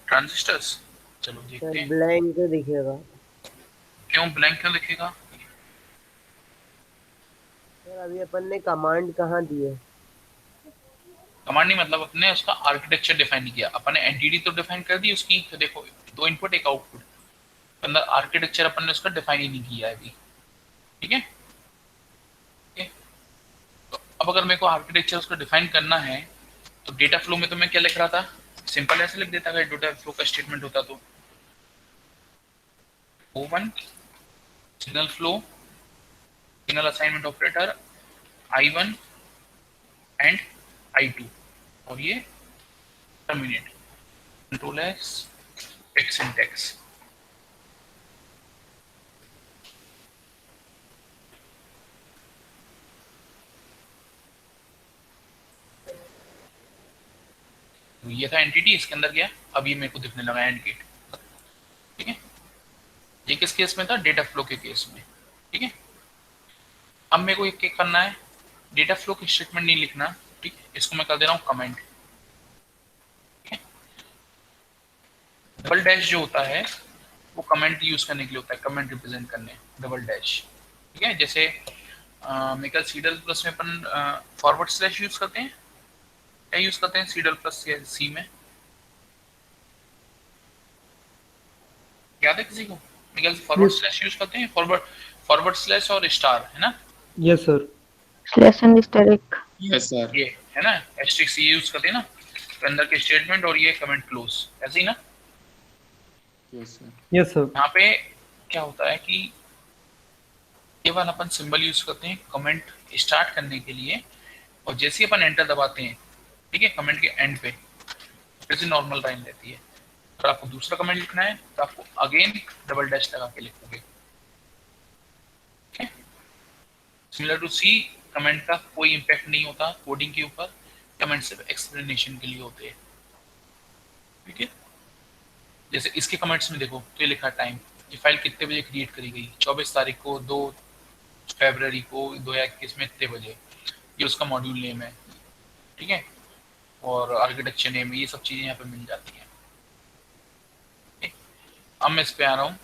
S1: ट्रांजिस्टर्स, चलो देखते हैं।
S7: ब्लैंक दिखेगा।
S1: क्यों ब्लैंक क्यों दिखेगा?
S7: सर अभी अपन ने कमांड कहाँ दी है?
S1: कमांड नहीं मतलब अपने उसका आर्किटेक्चर डिफाइन किया, अपन ने एंटिटी तो डिफाइन कर दी उसकी, तो देखो 2 इनपुट 1 आउटपुट, अंदर आर्किटेक्चर अपन ने उसका डिफाइन ही नहीं किया है अभी, ठीक है। तो अब अगर मेरे को आर्किटेक्चर उसका डिफाइन करना है तो डेटा फ्लो में तो मैं क्या लिख रहा था, सिंपल ऐसे लिख देता अगर डेटा फ्लो का स्टेटमेंट होता तो O1 signal flow, signal assignment operator I1 and I2 और ये terminate control x x index. तो ये था एंटिटी, इसके अंदर गया, अब ये मेरे को दिखने लगा एंड गेट, ठीक है। ये किस केस में था, डेटा फ्लो के केस में, ठीक है। अब मेरे को क्या करना है, डेटा फ्लो की स्टेटमेंट नहीं लिखना, ठीक है, इसको मैं कर दे रहा हूँ कमेंट, ठीक है। डबल डैश जो होता है वो कमेंट यूज करने के लिए होता है, कमेंट रिप्रेजेंट करने, डबल डैश, ठीक है। जैसे मेकल सीडल प्लस में अपन फॉरवर्ड स्लैश यूज करते हैं, क्या यूज करते हैं सीडल प्लस सी में, याद है किसी को, मेकल फॉरवर्ड
S5: Yes.
S1: स्लैश यूज करते हैं, फॉरवर्ड स्लैश और स्टार, है ना,
S5: Yes, sir.
S6: Slash and asterisk.
S2: Yes, sir.
S1: ये है ना, एस्ट्रिक्स ये यूज करते हैं ना, तो अंदर के स्टेटमेंट और ये कमेंट क्लोज, ऐसे ही ना।
S2: Yes, sir.
S5: Yes, sir.
S1: यहाँ पे क्या होता है कि केवल अपन सिंबल यूज करते हैं कमेंट स्टार्ट करने के लिए, और जैसे ही अपन एंटर दबाते हैं, ठीक है, कमेंट के एंड पे फिर से नॉर्मल लाइन रहती है। अगर आपको दूसरा कमेंट लिखना है तो आपको अगेन डबल डैश लगा के लिखोगे, ठीक है। सिमिलर टू सी, कमेंट का कोई इम्पैक्ट नहीं होता कोडिंग के ऊपर, कमेंट सिर्फ एक्सप्लेनेशन के लिए होते हैं, ठीक है। जैसे इसके कमेंट्स में देखो तो ये लिखा टाइम, ये फाइल कितने बजे क्रिएट करी गई, 24 तारीख को 2 फरवरी को 2021 में इतने बजे, ये उसका मॉड्यूल नेम है, ठीक है, और आर्किटेक्चर नेम, ये सब चीजें यहाँ पे मिल जाती हैं। अब मैं इस पे आ रहा हूँ,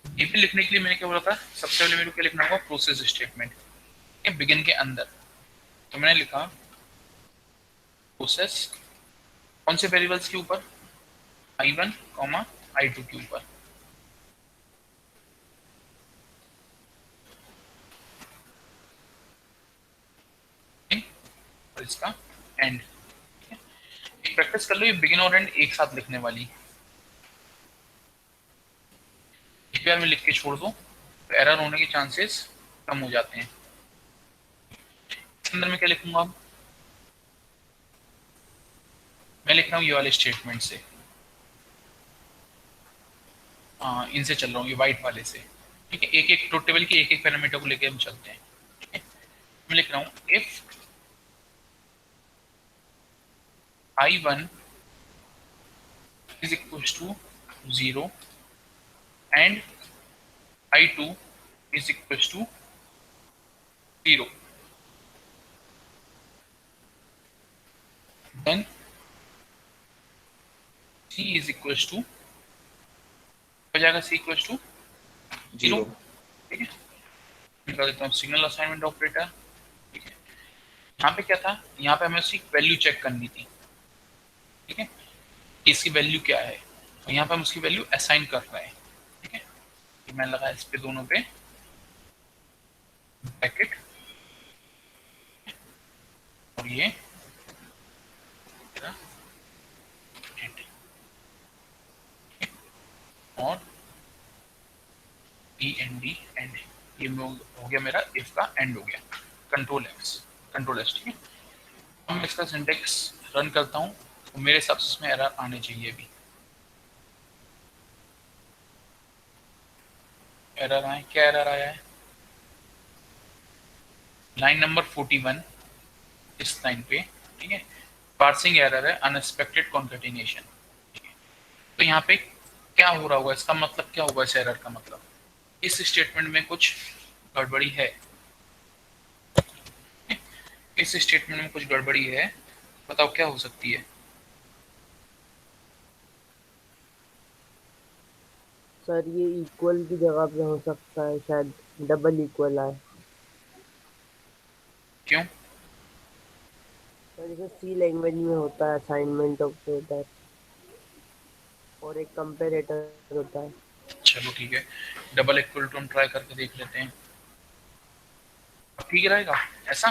S1: ये भी लिखने के लिए मैंने क्या बोला था, सबसे पहले मेरे को क्या लिखना होगा, प्रोसेस स्टेटमेंट, बिगिन के अंदर, तो मैंने लिखा प्रोसेस कौन से वेरिएबल्स के ऊपर, I1, I2 के ऊपर, और इसका एंड, एक प्रैक्टिस कर लो ये बिगिन और एंड एक साथ लिखने वाली, एक बार में लिख के छोड़ दो तो एरर होने के चांसेस कम हो जाते हैं। इसके अंदर मैं क्या लिखूंगा, अब मैं लिख रहा हूँ ये वाले स्टेटमेंट से, इनसे चल रहा हूँ, ये वाइट वाले से, ठीक है। एक एक ट्रुथ टेबल की एक एक पैरामीटर को लेके हम चलते हैं, ठीक है। मैं लिख रहा हूँ if I1 is equals to 0 and I2 is equals to 0, then C is equals to, हो जाएगा C equals to 0, ठीक है। निकाल देता हूँ सिग्नल असाइनमेंट ऑपरेटर, ठीक है। यहाँ पे क्या था, यहाँ पे हमें उसकी वैल्यू चेक करनी थी, ठीक है, इसकी वैल्यू क्या है, और यहाँ पे हम उसकी वैल्यू असाइन कर रहे हैं, ठीक है। मैं लगा इस पे दोनों पे ब्रैकेट, और ये और END एंड, ये हो गया मेरा इफ का एंड हो गया, कंट्रोल एस, ठीक है। अब मैं इसका सिंटेक्स रन करता हूँ तो मेरे हिसाब से इसमें एरर आने चाहिए, अभी एरर आए, क्या एरर आया है, लाइन नंबर 41 इस लाइन पे, ठीक है, पार्सिंग एरर है, अनएक्सपेक्टेड कॉन्केटिनेशन, ठीक है। तो यहाँ पे क्या हो रहा होगा, इसका मतलब क्या होगा, इस एरर का मतलब इस स्टेटमेंट में कुछ गड़बड़ी है, इस स्टेटमेंट में कुछ गड़बड़ी है, बताओ क्या हो सकती है।
S7: सर ये इक्वल की जगह पे हो सकता है, शायद डबल इक्वल आए।
S1: क्यों,
S7: सर जैसे सी लैंग्वेज में होता है असाइनमेंट ऑपरेटर। और एक कंपेरेटर होता है।
S1: चलो ठीक है, डबल इक्वल टू हम ट्राई करके देख लेते हैं, ठीक रहेगा ऐसा।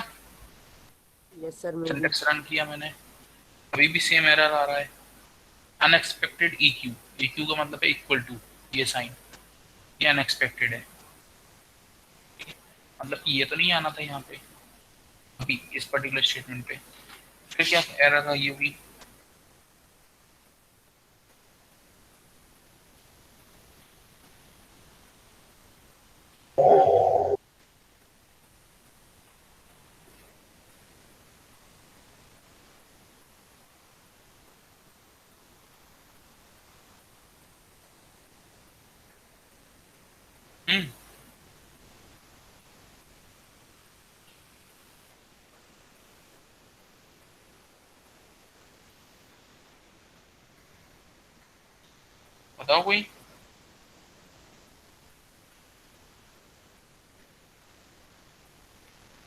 S7: यस सर, मे बी।
S1: सिंटेक्स रन किया मैंने, अभी भी सेम एरर आ रहा है। अनएक्सपेक्टेड EQ, EQ का मतलब है इक्वल टू, ये साइन, ये अनएक्सपेक्टेड है, मतलब कि ये तो नहीं आना था यहाँ पे अभी इस पर्टिकुलर स्टेटमेंट पे। फिर क्या एरर आई होगी, हम्म बताओ कोई।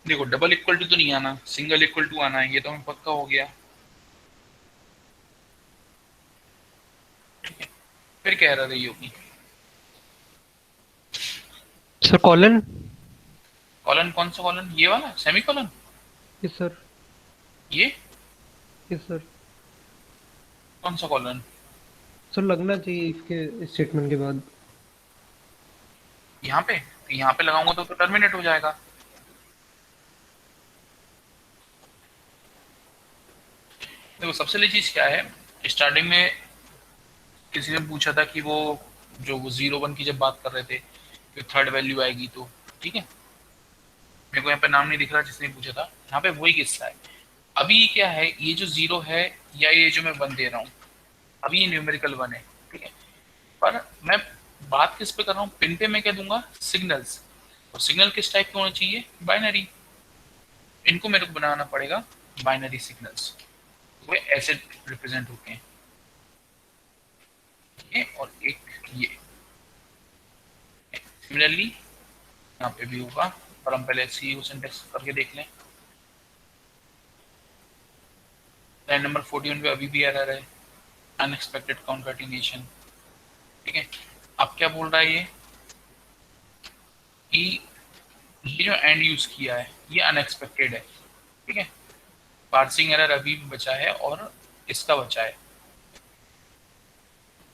S1: देखो डबल इक्वल टू तो नहीं आना, सिंगल इक्वल टू आना है, ये तो हमें पक्का हो गया। फिर क्या एरर रही होगी,
S5: सर कॉलन।
S1: कॉलन कौन सा कॉलन, ये वाला सेमी कॉलन,
S5: यस सर।
S1: ये
S5: यस सर।
S1: कौन सा कॉलन,
S5: सर लगना चाहिए इसके स्टेटमेंट के बाद।
S1: यहाँ पे, तो यहाँ पे लगाऊंगा तो टर्मिनेट हो जाएगा। देखो सबसे पहली चीज क्या है, स्टार्टिंग में किसी ने पूछा था कि वो जो वो 0 1 की जब बात कर रहे थे कि थर्ड वैल्यू आएगी तो, ठीक है, मेरे को यहाँ पे नाम नहीं दिख रहा जिसने पूछा था, यहाँ पे वही किस्सा है। अभी क्या है, ये जो 0 है या ये जो मैं 1 दे रहा हूँ, अभी ये न्यूमेरिकल 1 है, ठीक है, पर मैं बात किस पे कर रहा हूँ, पिन पे मैं क्या दूंगा, सिग्नल्स, और सिग्नल किस टाइप के होने चाहिए, बाइनरी, इनको मेरे को बनाना पड़ेगा बाइनरी सिग्नल्स, वो ऐसे रिप्रेजेंट होते हैं, ये और एक ये। सिमिलरली यहाँ पे भी होगा, पर हम पहले सी यू सिंटेक्स करके देख लें। लाइन नंबर 41 पे अभी भी एरर है, अनएक्सपेक्टेड कॉन्कैटिनेशन, ठीक है। अब क्या बोल रहा है ये कि ये जो एंड यूज किया है ये अनएक्सपेक्टेड है, ठीक है, पार्सिंग एरर अभी भी बचा है और इसका बचा है,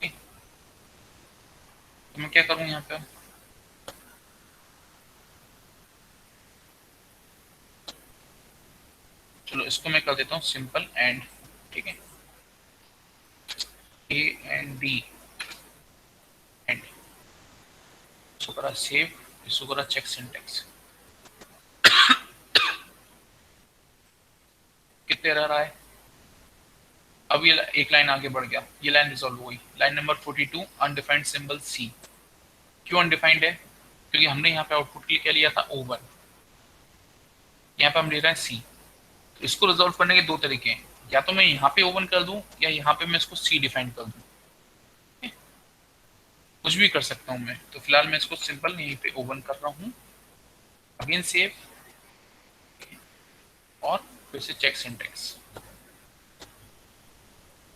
S1: ठीक है? तो मैं क्या करूं यहाँ पे, चलो इसको मैं कर देता हूँ सिंपल एंड, ठीक है, ए एंड डी एंड, इसको करा सेव, इसको करा चेक सिंटेक्स, कितने एरर आए, अब ये एक लाइन आगे बढ़ गया, ये लाइन रिजॉल्व हो गई। Line number 42 undefined symbol C, क्यों अनडिफाइंड है, क्योंकि हमने यहाँ पे आउटपुट के लिए क्या लिया था O1, यहाँ पे हम ले रहे हैं सी। तो इसको रिजॉल्व करने के दो तरीके हैं, या तो मैं यहाँ पे O1 कर दूं या यहाँ पे मैं इसको सी डिफाइन कर दूं, कुछ भी कर सकता हूँ मैं। तो फिलहाल मैं इसको सिंपल यहीं पे O1 कर रहा हूँ, अगेन सेव, और फिर से चेक सिंटेक्स।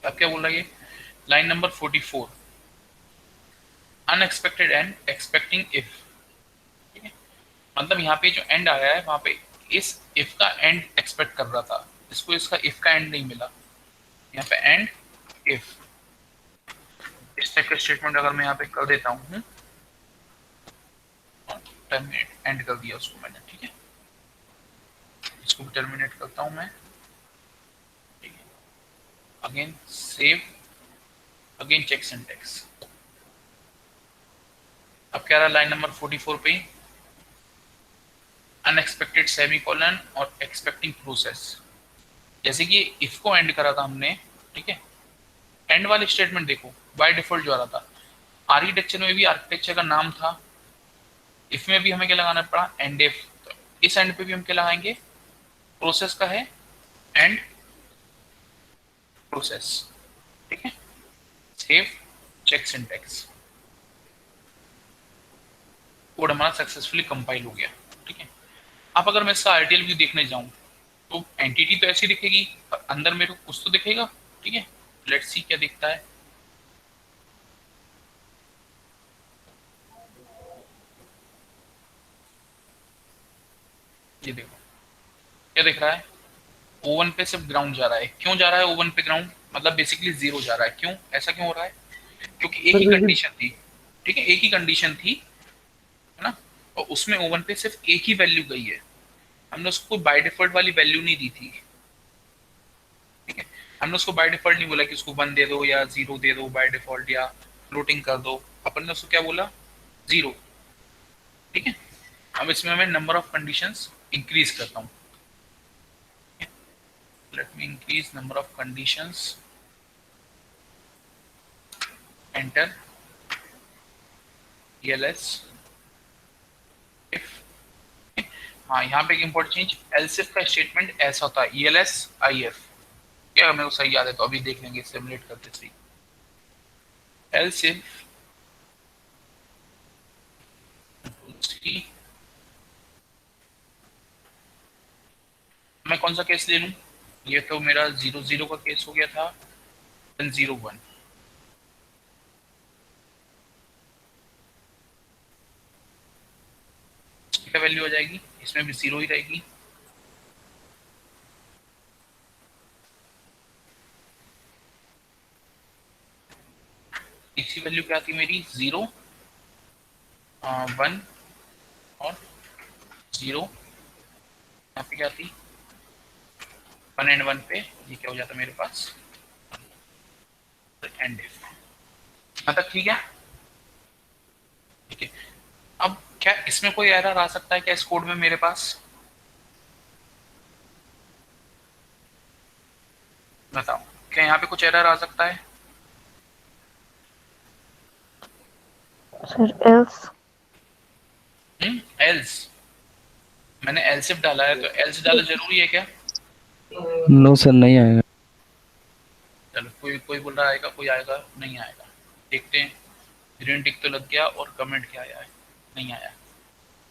S1: अब क्या बोल रहा है ये, line number 44 unexpected and expecting if, ठीक है, मतलब यहाँ पे जो एंड आया है वहां पे इस इफ का एंड एक्सपेक्ट कर रहा था, इसको इसका इफ का एंड नहीं मिला, यहाँ पे एंड इफ, इस टाइप का स्टेटमेंट अगर मैं यहाँ पे कर देता हूँ, टर्मिनेट एंड कर दिया उसको मैंने, ठीक है, इसको भी टर्मिनेट करता हूँ मैं, ठीक है, again save, again check syntax. अब क्या रहा लाइन नंबर 44 पे, अनएक्सपेक्टेड सेमीकोलन और एक्सपेक्टिंग प्रोसेस, जैसे कि इफ को एंड करा था हमने, ठीक है, एंड वाले स्टेटमेंट देखो बाय डिफॉल्ट जो आ रहा था, आर्किटेक्चर में भी आर्किटेक्चर का नाम था, इफ में भी हमें क्या लगाना पड़ा, एंड इफ, तो इस एंड पे भी हम क्या लगाएंगे, प्रोसेस का है एंड प्रोसेस, ठीक है, सेव चेक सिंटेक्स, कोड हमारा सक्सेसफुली कंपाइल हो गया, ठीक है। अब अगर मैं इसका आरटीएल व्यू देखने जाऊं तो एंटिटी तो ऐसी दिखेगी पर अंदर मेरे को कुछ तो दिखेगा, ठीक है, लेट्स सी क्या दिखता है। ये देखो क्या दिख रहा है, O1 पे सिर्फ ग्राउंड जा रहा है। क्यों जा रहा है O1 पे ग्राउंड, मतलब बेसिकली जीरो जा रहा है। क्यों, ऐसा क्यों हो रहा है? क्योंकि एक
S5: सर
S1: ही
S5: क्योंकि
S1: कंडीशन थी, ठीक है, एक ही कंडीशन थी, है ना, और उसमें O1 पे सिर्फ एक ही वैल्यू गई है। हमने उसको बाय डिफॉल्ट वाली वैल्यू नहीं दी थी, ठीक है। हमने उसको बाय डिफॉल्ट नहीं बोला कि उसको 1 दे दो या 0 दे दो बाय डिफॉल्ट, या फ्लोटिंग कर दो। अपन ने उसको क्या बोला, 0, ठीक है। अब इसमें मैं नंबर ऑफ कंडीशंस इंक्रीज करता हूँ। Let me increase number of conditions, enter ELS if. हाँ, यहाँ पे एक इंपॉर्टेंट चेंज, एल्स इफ का स्टेटमेंट ऐसा होता है ELS IF। क्या मेरे को सही याद है तो अभी देख लेंगे सिमुलेट करते सही। एल्स इफ मैं कौन सा केस ले लूं, ये तो मेरा 0 0 का केस हो गया था, देन 0 1। क्या वैल्यू आ जाएगी, इसमें भी 0 ही रहेगी। इसी वैल्यू क्या थी मेरी, 0 1 और 0। यहाँ पे क्या थी, 1 एंड 1 पे ये क्या हो जाता मेरे पास, एंड इफ। यहाँ तक ठीक है, ठीक है। अब क्या इसमें कोई एरर आ सकता है क्या इस कोड में मेरे पास, बताओ, क्या यहाँ पे कुछ एरर आ सकता है?
S6: Sir, else.
S1: एल्स, मैंने एल्सिफ डाला है तो एल्स डाला जरूरी है क्या?
S2: नो सर, नहीं आएगा।
S1: चलो, कोई कोई बोल रहा आएगा, कोई आएगा नहीं आएगा, देखते हैं। ग्रीन टिक तो लग गया, और कमेंट क्या आया है, नहीं आया।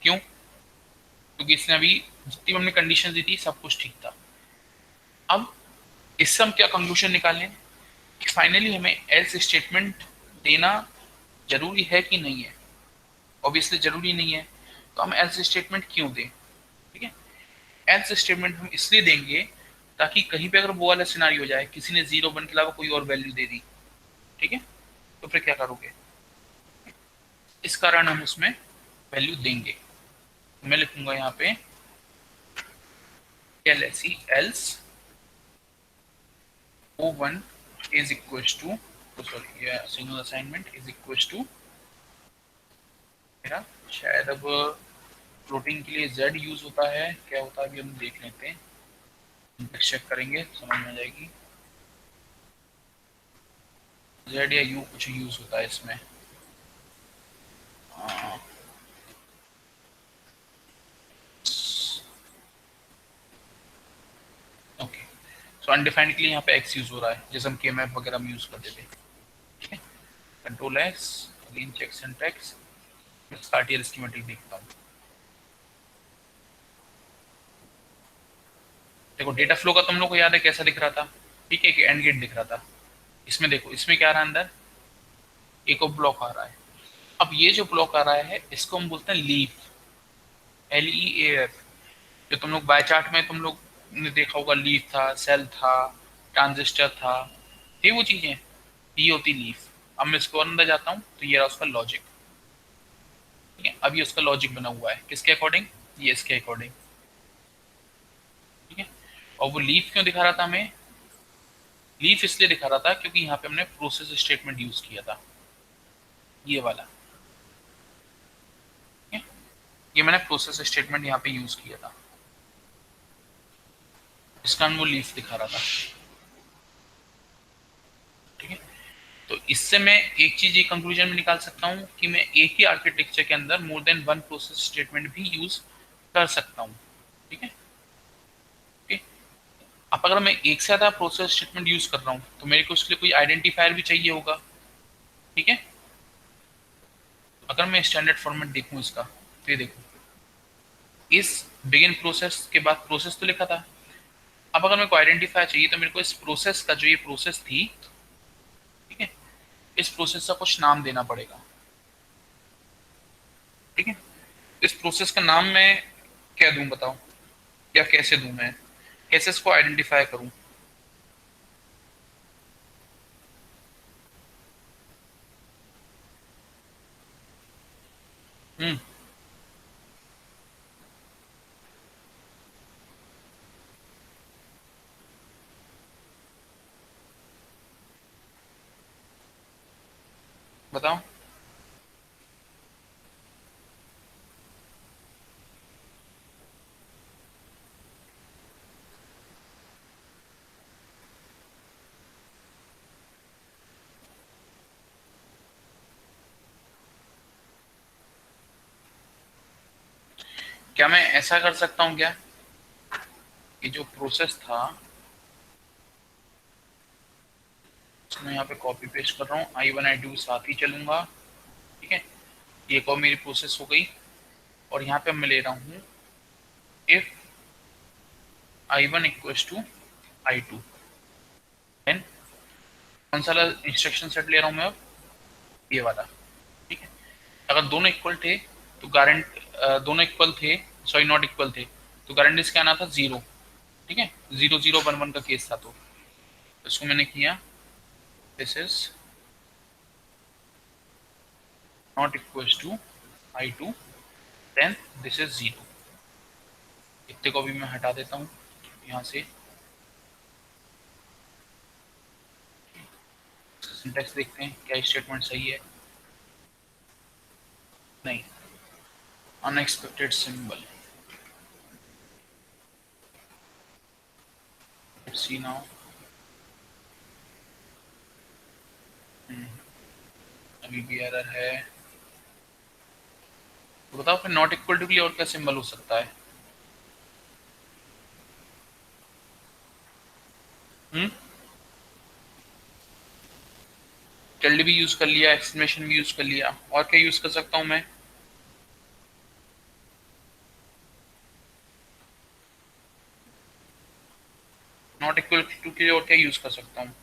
S1: क्यों? क्योंकि इसने अभी जितनी हमने कंडीशन दी थी सब कुछ ठीक था। अब इससे हम क्या कंक्लूजन निकालें कि फाइनली हमें एल्स स्टेटमेंट देना जरूरी है कि नहीं है। ऑब्वियसली जरूरी नहीं है, तो हम एल्स स्टेटमेंट क्यों दें, ठीक है। एल्स स्टेटमेंट हम इसलिए देंगे ताकि कहीं पे अगर वो वाला सिनारी हो जाए, किसी ने 0 1 के अलावा कोई और वैल्यू दे दी, ठीक है, तो फिर क्या करोगे, इस कारण हम उसमें वैल्यू देंगे। मैं लिखूंगा यहाँ पे LSE else O1 is equals to, sorry ये single assignment is equals to, मेरा शायद अब फ्लोटिंग के लिए Z यूज होता है, क्या होता है अभी हम देख लेते हैं, चेक करेंगे समझ में आ जाएगी। Z या U कुछ यूज होता है इसमें। ओके, सो अनडिफाइंड के लिए यहाँ पे X यूज हो रहा है, जैसे हम KMap वगैरह में यूज करते थे, ठीक है। Control X, again check syntax, RTL schematic देखता हूँ। देखो डेटा फ्लो का तुम लोग को याद है कैसा दिख रहा था, ठीक है, कि एंड गेट दिख रहा था। इसमें देखो, इसमें क्या आ रहा है, अंदर एक और ब्लॉक आ रहा है। अब ये जो ब्लॉक आ रहा है इसको हम बोलते हैं लीफ, LEAF। जो तुम लोग बाय चार्ट में तुम लोग ने देखा होगा, लीफ था, सेल था, ट्रांजिस्टर था, ये वो चीजें, ये होती लीफ। अब मैं इसको अंदर जाता हूँ तो ये रहा उसका लॉजिक, ठीक है। अब ये उसका लॉजिक बना हुआ है किसके अकॉर्डिंग, ये इसके अकॉर्डिंग, ठीक है। और वो लीफ क्यों दिखा रहा था हमें, लीफ इसलिए दिखा रहा था क्योंकि यहाँ पे हमने प्रोसेस स्टेटमेंट यूज किया था, ये वाला, ठीक है? ये मैंने प्रोसेस स्टेटमेंट यहाँ पे यूज किया था, इस कारण वो लीफ दिखा रहा था, ठीक है। तो इससे मैं एक चीज ये कंक्लूजन में निकाल सकता हूँ कि मैं एक ही आर्किटेक्चर के अंदर more than one process statement भी यूज कर सकता हूँ, ठीक है। अब अगर मैं एक से ज्यादा प्रोसेस स्टेटमेंट यूज कर रहा हूँ तो मेरे को उसके लिए कोई आइडेंटिफायर भी चाहिए होगा, ठीक है। अगर मैं स्टैंडर्ड फॉर्मेट देखूं इसका, तो ये देखो, इस बिगिन प्रोसेस के बाद प्रोसेस तो लिखा था। अब अगर मेरे को आइडेंटिफायर चाहिए तो मेरे को इस प्रोसेस का, जो ये प्रोसेस थी, ठीक है, इस प्रोसेस का कुछ नाम देना पड़ेगा, ठीक है। इस प्रोसेस का नाम मैं क्या दूं बताओ, या कैसे दूं मैं, कैसे इसको आइडेंटिफाई करूं? हम्म बताओ। क्या मैं ऐसा कर सकता हूं क्या, कि जो प्रोसेस था मैं यहाँ पे कॉपी पेस्ट कर रहा हूँ, I1 I2 साथ ही चलूंगा, ठीक है, ये एक और मेरी प्रोसेस हो गई। और यहाँ पे मैं ले रहा हूँ if I1 equals to I2, then कौन सा इंस्ट्रक्शन सेट ले रहा हूँ मैं अब, ये वाला, ठीक है। अगर दोनों इक्वल थे तो गारंट दोनों इक्वल थे, सॉरी नॉट इक्वल थे, तो गारंटी क्या आना था, 0, ठीक है, 0 0 1 1 का केस था। तो इसको मैंने किया, this is not equals to I2, then this is 0। इतने को भी मैं हटा देता हूँ यहाँ से। सिंटैक्स देखते हैं क्या स्टेटमेंट सही है, नहीं, unexpected symbol. Let's see now, अभी भी एरर है। तो बताओ फिर नॉट इक्वल टू के लिए और क्या सिंबल हो सकता है? टिल्ड भी यूज कर लिया, एक्सक्लेमेशन भी यूज कर लिया, और क्या यूज कर सकता हूं मैं? नॉट इक्वल टू के लिए और क्या यूज कर सकता हूँ?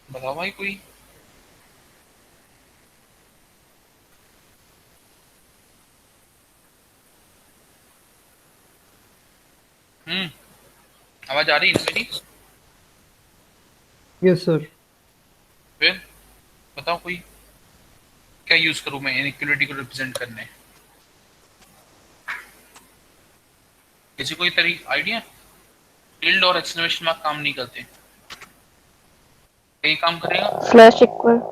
S1: बताओ भाई कोई। आवाज आ रही है ना मेरी?
S5: Yes sir.
S1: फिर बताओ कोई, क्या यूज करूं मैं इनइक्वालिटी को रिप्रेजेंट करने? किसी कोई तरीका आइडिया? टिल्ड और एक्सक्लेमेशन मार्क काम नहीं करते, कहीं काम करेगा?
S6: Slash equal.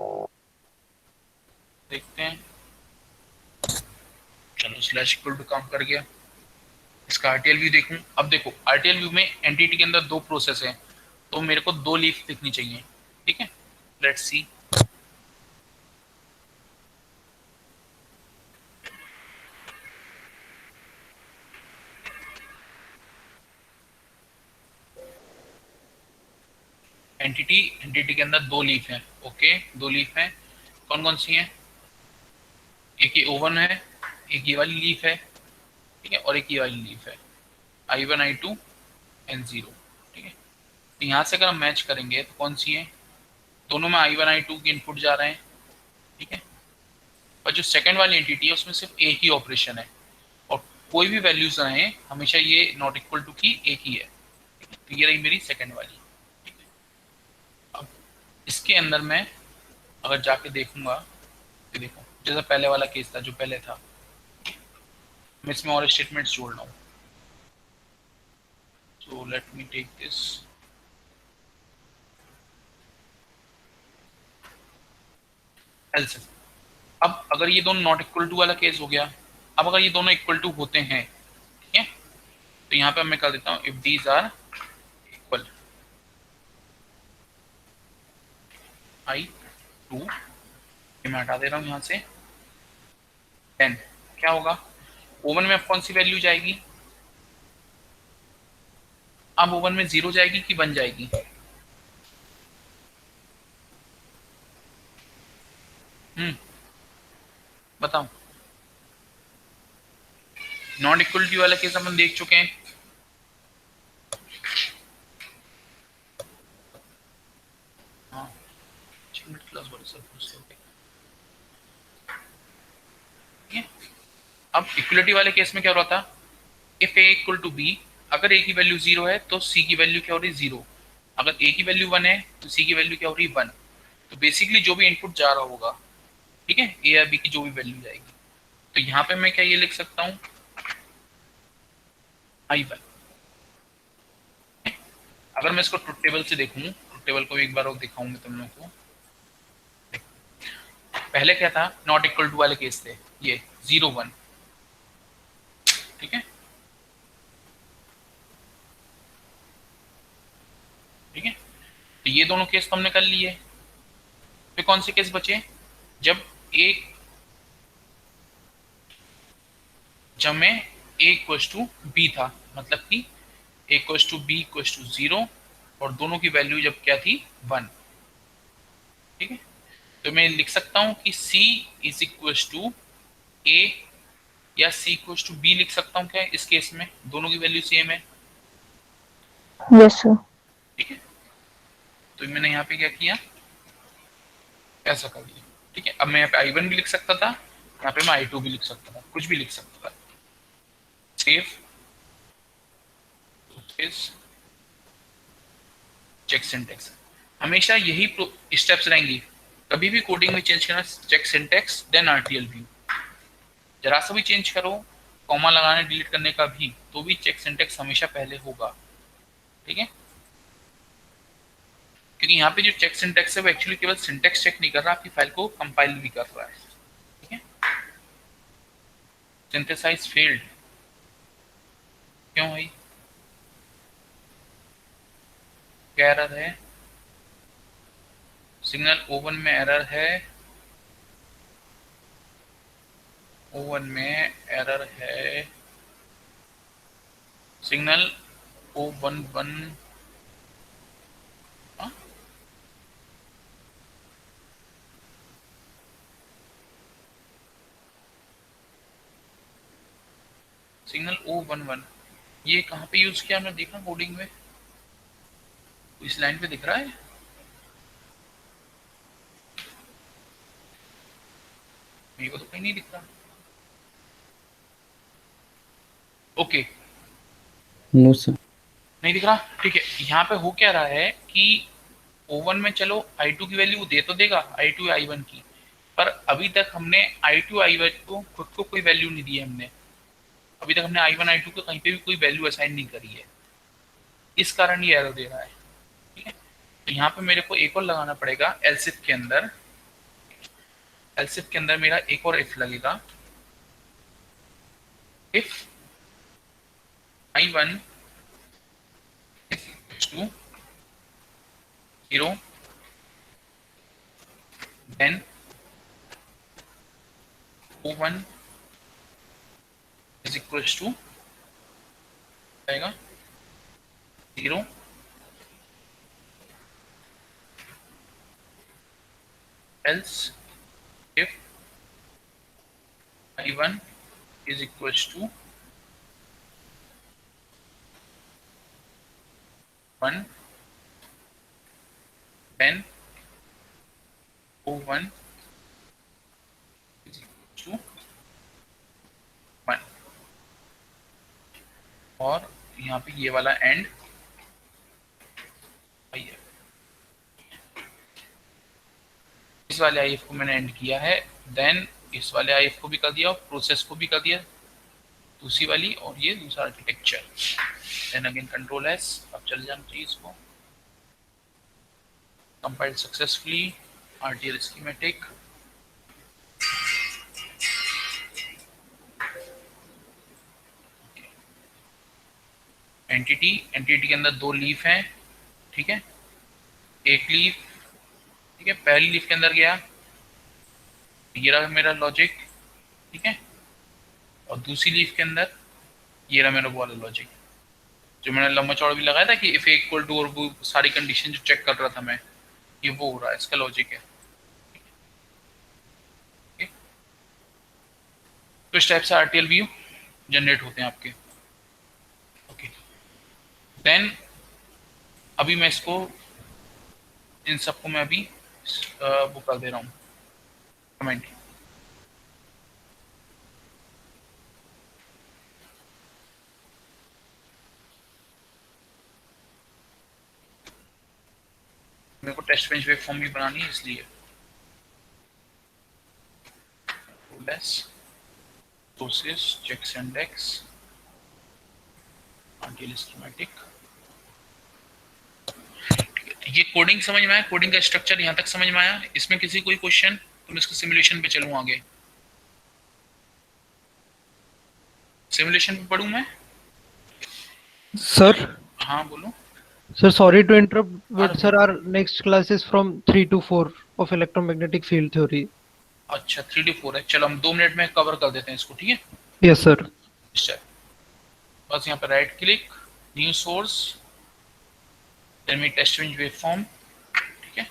S1: देखते हैं। चलो स्लैश इक्वल टू काम कर गया। इसका आरटीएल व्यू देखूं। अब देखो आरटीएल व्यू में एंटिटी के अंदर 2 प्रोसेस हैं, तो मेरे को 2 लीफ दिखनी चाहिए, ठीक है। लेट्स सी, एंटिटी के अंदर 2 लीफ हैं, ओके 2 लीफ हैं। कौन कौन सी हैं? एक ये O1 है, एक ये वाली लीफ है, ठीक है, और एक ये वाली लीफ है, I1 I2 N0, ठीक है। तो यहाँ से अगर हम मैच करेंगे तो कौन सी है? दोनों में I1 I2 के इनपुट जा रहे हैं, ठीक है। और जो सेकंड वाली एंटिटी है उसमें सिर्फ एक ही ऑपरेशन है, और कोई भी वैल्यूज रहे हमेशा ये नॉट इक्वल टू की एक ही है, तो ये रही मेरी सेकंड वाली, ठीक है। अब इसके अंदर मैं अगर जाके देखूंगा तो देखो जैसा पहले वाला केस था, जो पहले था, मैं इसमें और स्टेटमेंट्स जोड़ रहा हूँ। So let me take this, else. अब अगर ये दोनों नॉट इक्वल टू वाला केस हो गया, अब अगर ये दोनों इक्वल टू होते हैं, ठीक है, तो यहाँ पे मैं कर देता हूँ if these are equal, I2 मैं हटा दे रहा हूँ यहाँ से, देन क्या होगा? ओवन में अब कौन सी वैल्यू जाएगी? अब ओवन में 0 जाएगी कि 1 जाएगी? बताओ। नॉट इक्वलिटी वाला केस अपन देख चुके हैं। हाँ, अब इक्वलिटी वाले केस में क्या हो रहा था, if A equal to B, अगर ए की वैल्यू 0 है तो सी की वैल्यू क्या हो रही है 0, अगर ए की वैल्यू 1 है तो सी की वैल्यू क्या हो रही है 1। तो बेसिकली जो भी इनपुट जा रहा होगा, ठीक है, ए या बी की जो भी वैल्यू जाएगी, तो यहाँ पे मैं क्या ये लिख सकता हूँ I1। अगर मैं इसको ट्रुथ टेबल से देखूं, ट्रुथ टेबल को एक बार और दिखाऊं मैं तुम लोगों को। पहले क्या था, नॉट इक्वल टू वाले केस थे, ये 0 1, ठीक है, ठीक है। तो ये दोनों केस तो हमने कर लिए। फिर कौन से केस बचे, जब में a इक्वल टू बी था, मतलब कि a equal to B equal to 0 और दोनों की वैल्यू जब क्या थी 1, ठीक है। तो मैं लिख सकता हूं कि c is equal to a या c इक्वल टू b लिख सकता हूं क्या इस केस में, दोनों की वैल्यू सेम है,
S6: Yes, sir.
S1: ठीक है। तो मैंने यहाँ पे क्या किया, ऐसा कर दिया, ठीक है। अब मैं यहाँ पे I1 भी लिख सकता था, यहाँ पे मैं I2 भी लिख सकता था, कुछ भी लिख सकता था। सेव, चेक सिंटैक्स, हमेशा यही स्टेप्स रहेंगी। कभी भी कोडिंग में चेंज करना, check syntax then RTL view, जरा सा भी चेंज करो, कॉमा लगाने डिलीट करने का भी, तो भी चेक सिंटैक्स हमेशा पहले होगा, ठीक है। क्योंकि यहाँ पे जो चेक सिंटैक्स है वो एक्चुअली केवल सिंटैक्स चेक नहीं कर रहा, आपकी फाइल को कंपाइल भी कर रहा है, ठीक है। सिंथेसाइज फेल्ड, क्यों भाई, क्या एरर है, सिग्नल O1 में एरर है, O1 में एरर है, सिग्नल O11, हाँ? सिग्नल O11 ये कहाँ पे यूज किया हमने देखा कोडिंग में, इस लाइन पे दिख रहा है, मेरे को तो कहीं नहीं दिख रहा। Okay,
S2: no sir.
S1: नहीं दिख रहा, ठीक है। यहाँ पे हो क्या रहा है कि O1 में चलो I2 की वैल्यू दे तो देगा, I2 या I1 की, पर अभी तक हमने I2 I1 को खुद को कोई वैल्यू नहीं दी है, हमने अभी तक हमने I1 I2 को कहीं पे भी कोई वैल्यू असाइन नहीं करी है, इस कारण ये एरर दे रहा है, ठीक है। तो यहाँ पे मेरे को एक और लगाना पड़ेगा एल्सिफ के अंदर, एल्सिफ के अंदर मेरा एक और इफ लगेगा, if I1 to 0 then O1 is equals to आएगा 0 else if I1 is equals to 1 then O1 is equals to 1 और यहाँ पे ये वाला एंड है, इस वाले IF को मैंने एंड किया है, देन इस वाले IF को भी कर दिया और प्रोसेस को भी कर दिया, दूसरी वाली और ये दूसरा architecture, then again control S. अब चल जाना चाहिए इसको, compile successfully, RTL schematic, entity के अंदर 2 लीफ हैं, ठीक है, एक लीफ, ठीक है, पहली लीफ के अंदर गया, ये रहा मेरा लॉजिक, ठीक है, और दूसरी लीफ के अंदर ये रहा मेरा वाला लॉजिक, जो मैंने लंबा चौड़ा भी लगाया था कि इफ इक्वल टू, और वो सारी कंडीशन जो चेक कर रहा था मैं, ये वो हो रहा है, इसका लॉजिक है। तो इस टाइप से RTL व्यू जनरेट होते हैं आपके। ओके, देन अभी मैं इसको इन सबको मैं अभी वो कर दे रहा हूँ कमेंट। मेरे को टेस्ट बेंच वेव फॉर्म भी बनानी है इसलिए sources checks index RTL schematic. ये कोडिंग समझ में आया, कोडिंग का स्ट्रक्चर यहाँ तक समझ में आया। इसमें किसी कोई क्वेश्चन तो मैं इसको सिमुलेशन पे चलूँ आगे। सिमुलेशन पे पढ़ूँ मैं?
S5: Sir,
S1: हाँ बोलो।
S5: sir, sorry to interrupt, but
S1: हाँ,
S5: sir, our next class is from 3 to 4 of electromagnetic field theory.
S1: अच्छा 3D4 है, चलो हम 2 मिनट में कवर कर देते हैं इसको, ठीक है?
S5: Yes, sir.
S1: चल बस यहाँ पे right click, new source, then में टेस्ट बेंच वेव फॉर्म, ठीक है?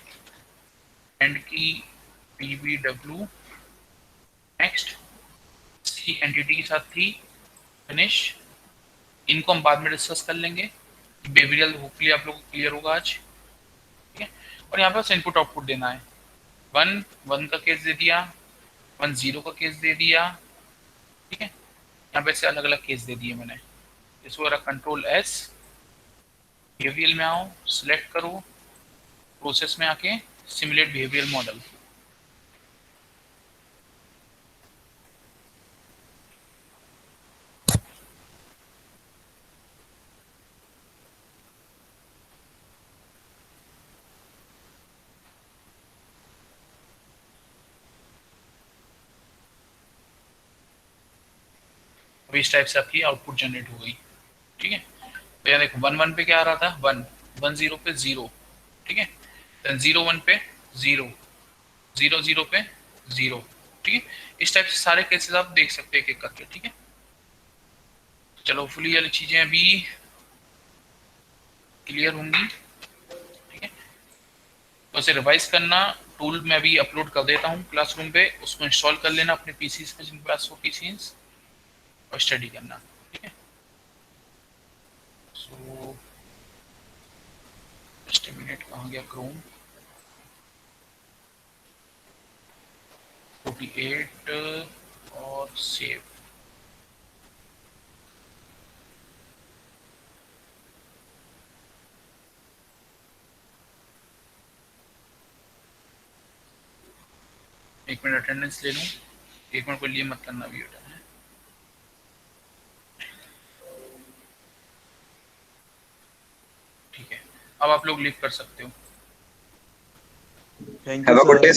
S1: एंड की PBW, नेक्स्ट सी एंटिटी के साथ थी, फिनिश। इनको हम बाद में डिस्कस कर लेंगे। बिहेवियरल होपफुली आप लोगों को क्लियर होगा आज, ठीक है? और यहाँ पर इनपुट आउटपुट देना है। 1 का केस दे दिया, 1 0 का केस दे दिया, ठीक है? यहाँ पे से अलग अलग केस दे दिए मैंने। इसको जरा कंट्रोल S, बिहेवियर में आओ, सिलेक्ट करो, प्रोसेस में आके सिमुलेट बिहेवियर मॉडल। अभी इस टाइप से आपकी आउटपुट जनरेट हो गई, ठीक है? तो यहाँ देखो 1 1 पे क्या आ रहा था, 1 1 0 पे 0, ठीक है? देन 0 1 पे 0, 0 0 पे 0, ठीक है? इस टाइप से सारे केसेस आप देख सकते हैं एक एक करके, ठीक है? चलो फुली वाली चीजें अभी क्लियर होंगी, ठीक है? तो इसे रिवाइज करना, टूल मैं अभी अपलोड कर देता हूँ क्लासरूम पे, उसको इंस्टॉल कर लेना अपने पीसीज पे जिनके पास हो पीसीज, और स्टडी करना, ठीक है? सो जस्ट अ मिनट, कहाँ गया क्रोम? 48 और सेव। एक मिनट अटेंडेंस ले लूँ, एक मिनट को लिए मत करना भी बेटा है, ठीक है? अब आप लोग लीव कर सकते हो।
S3: Have a good day.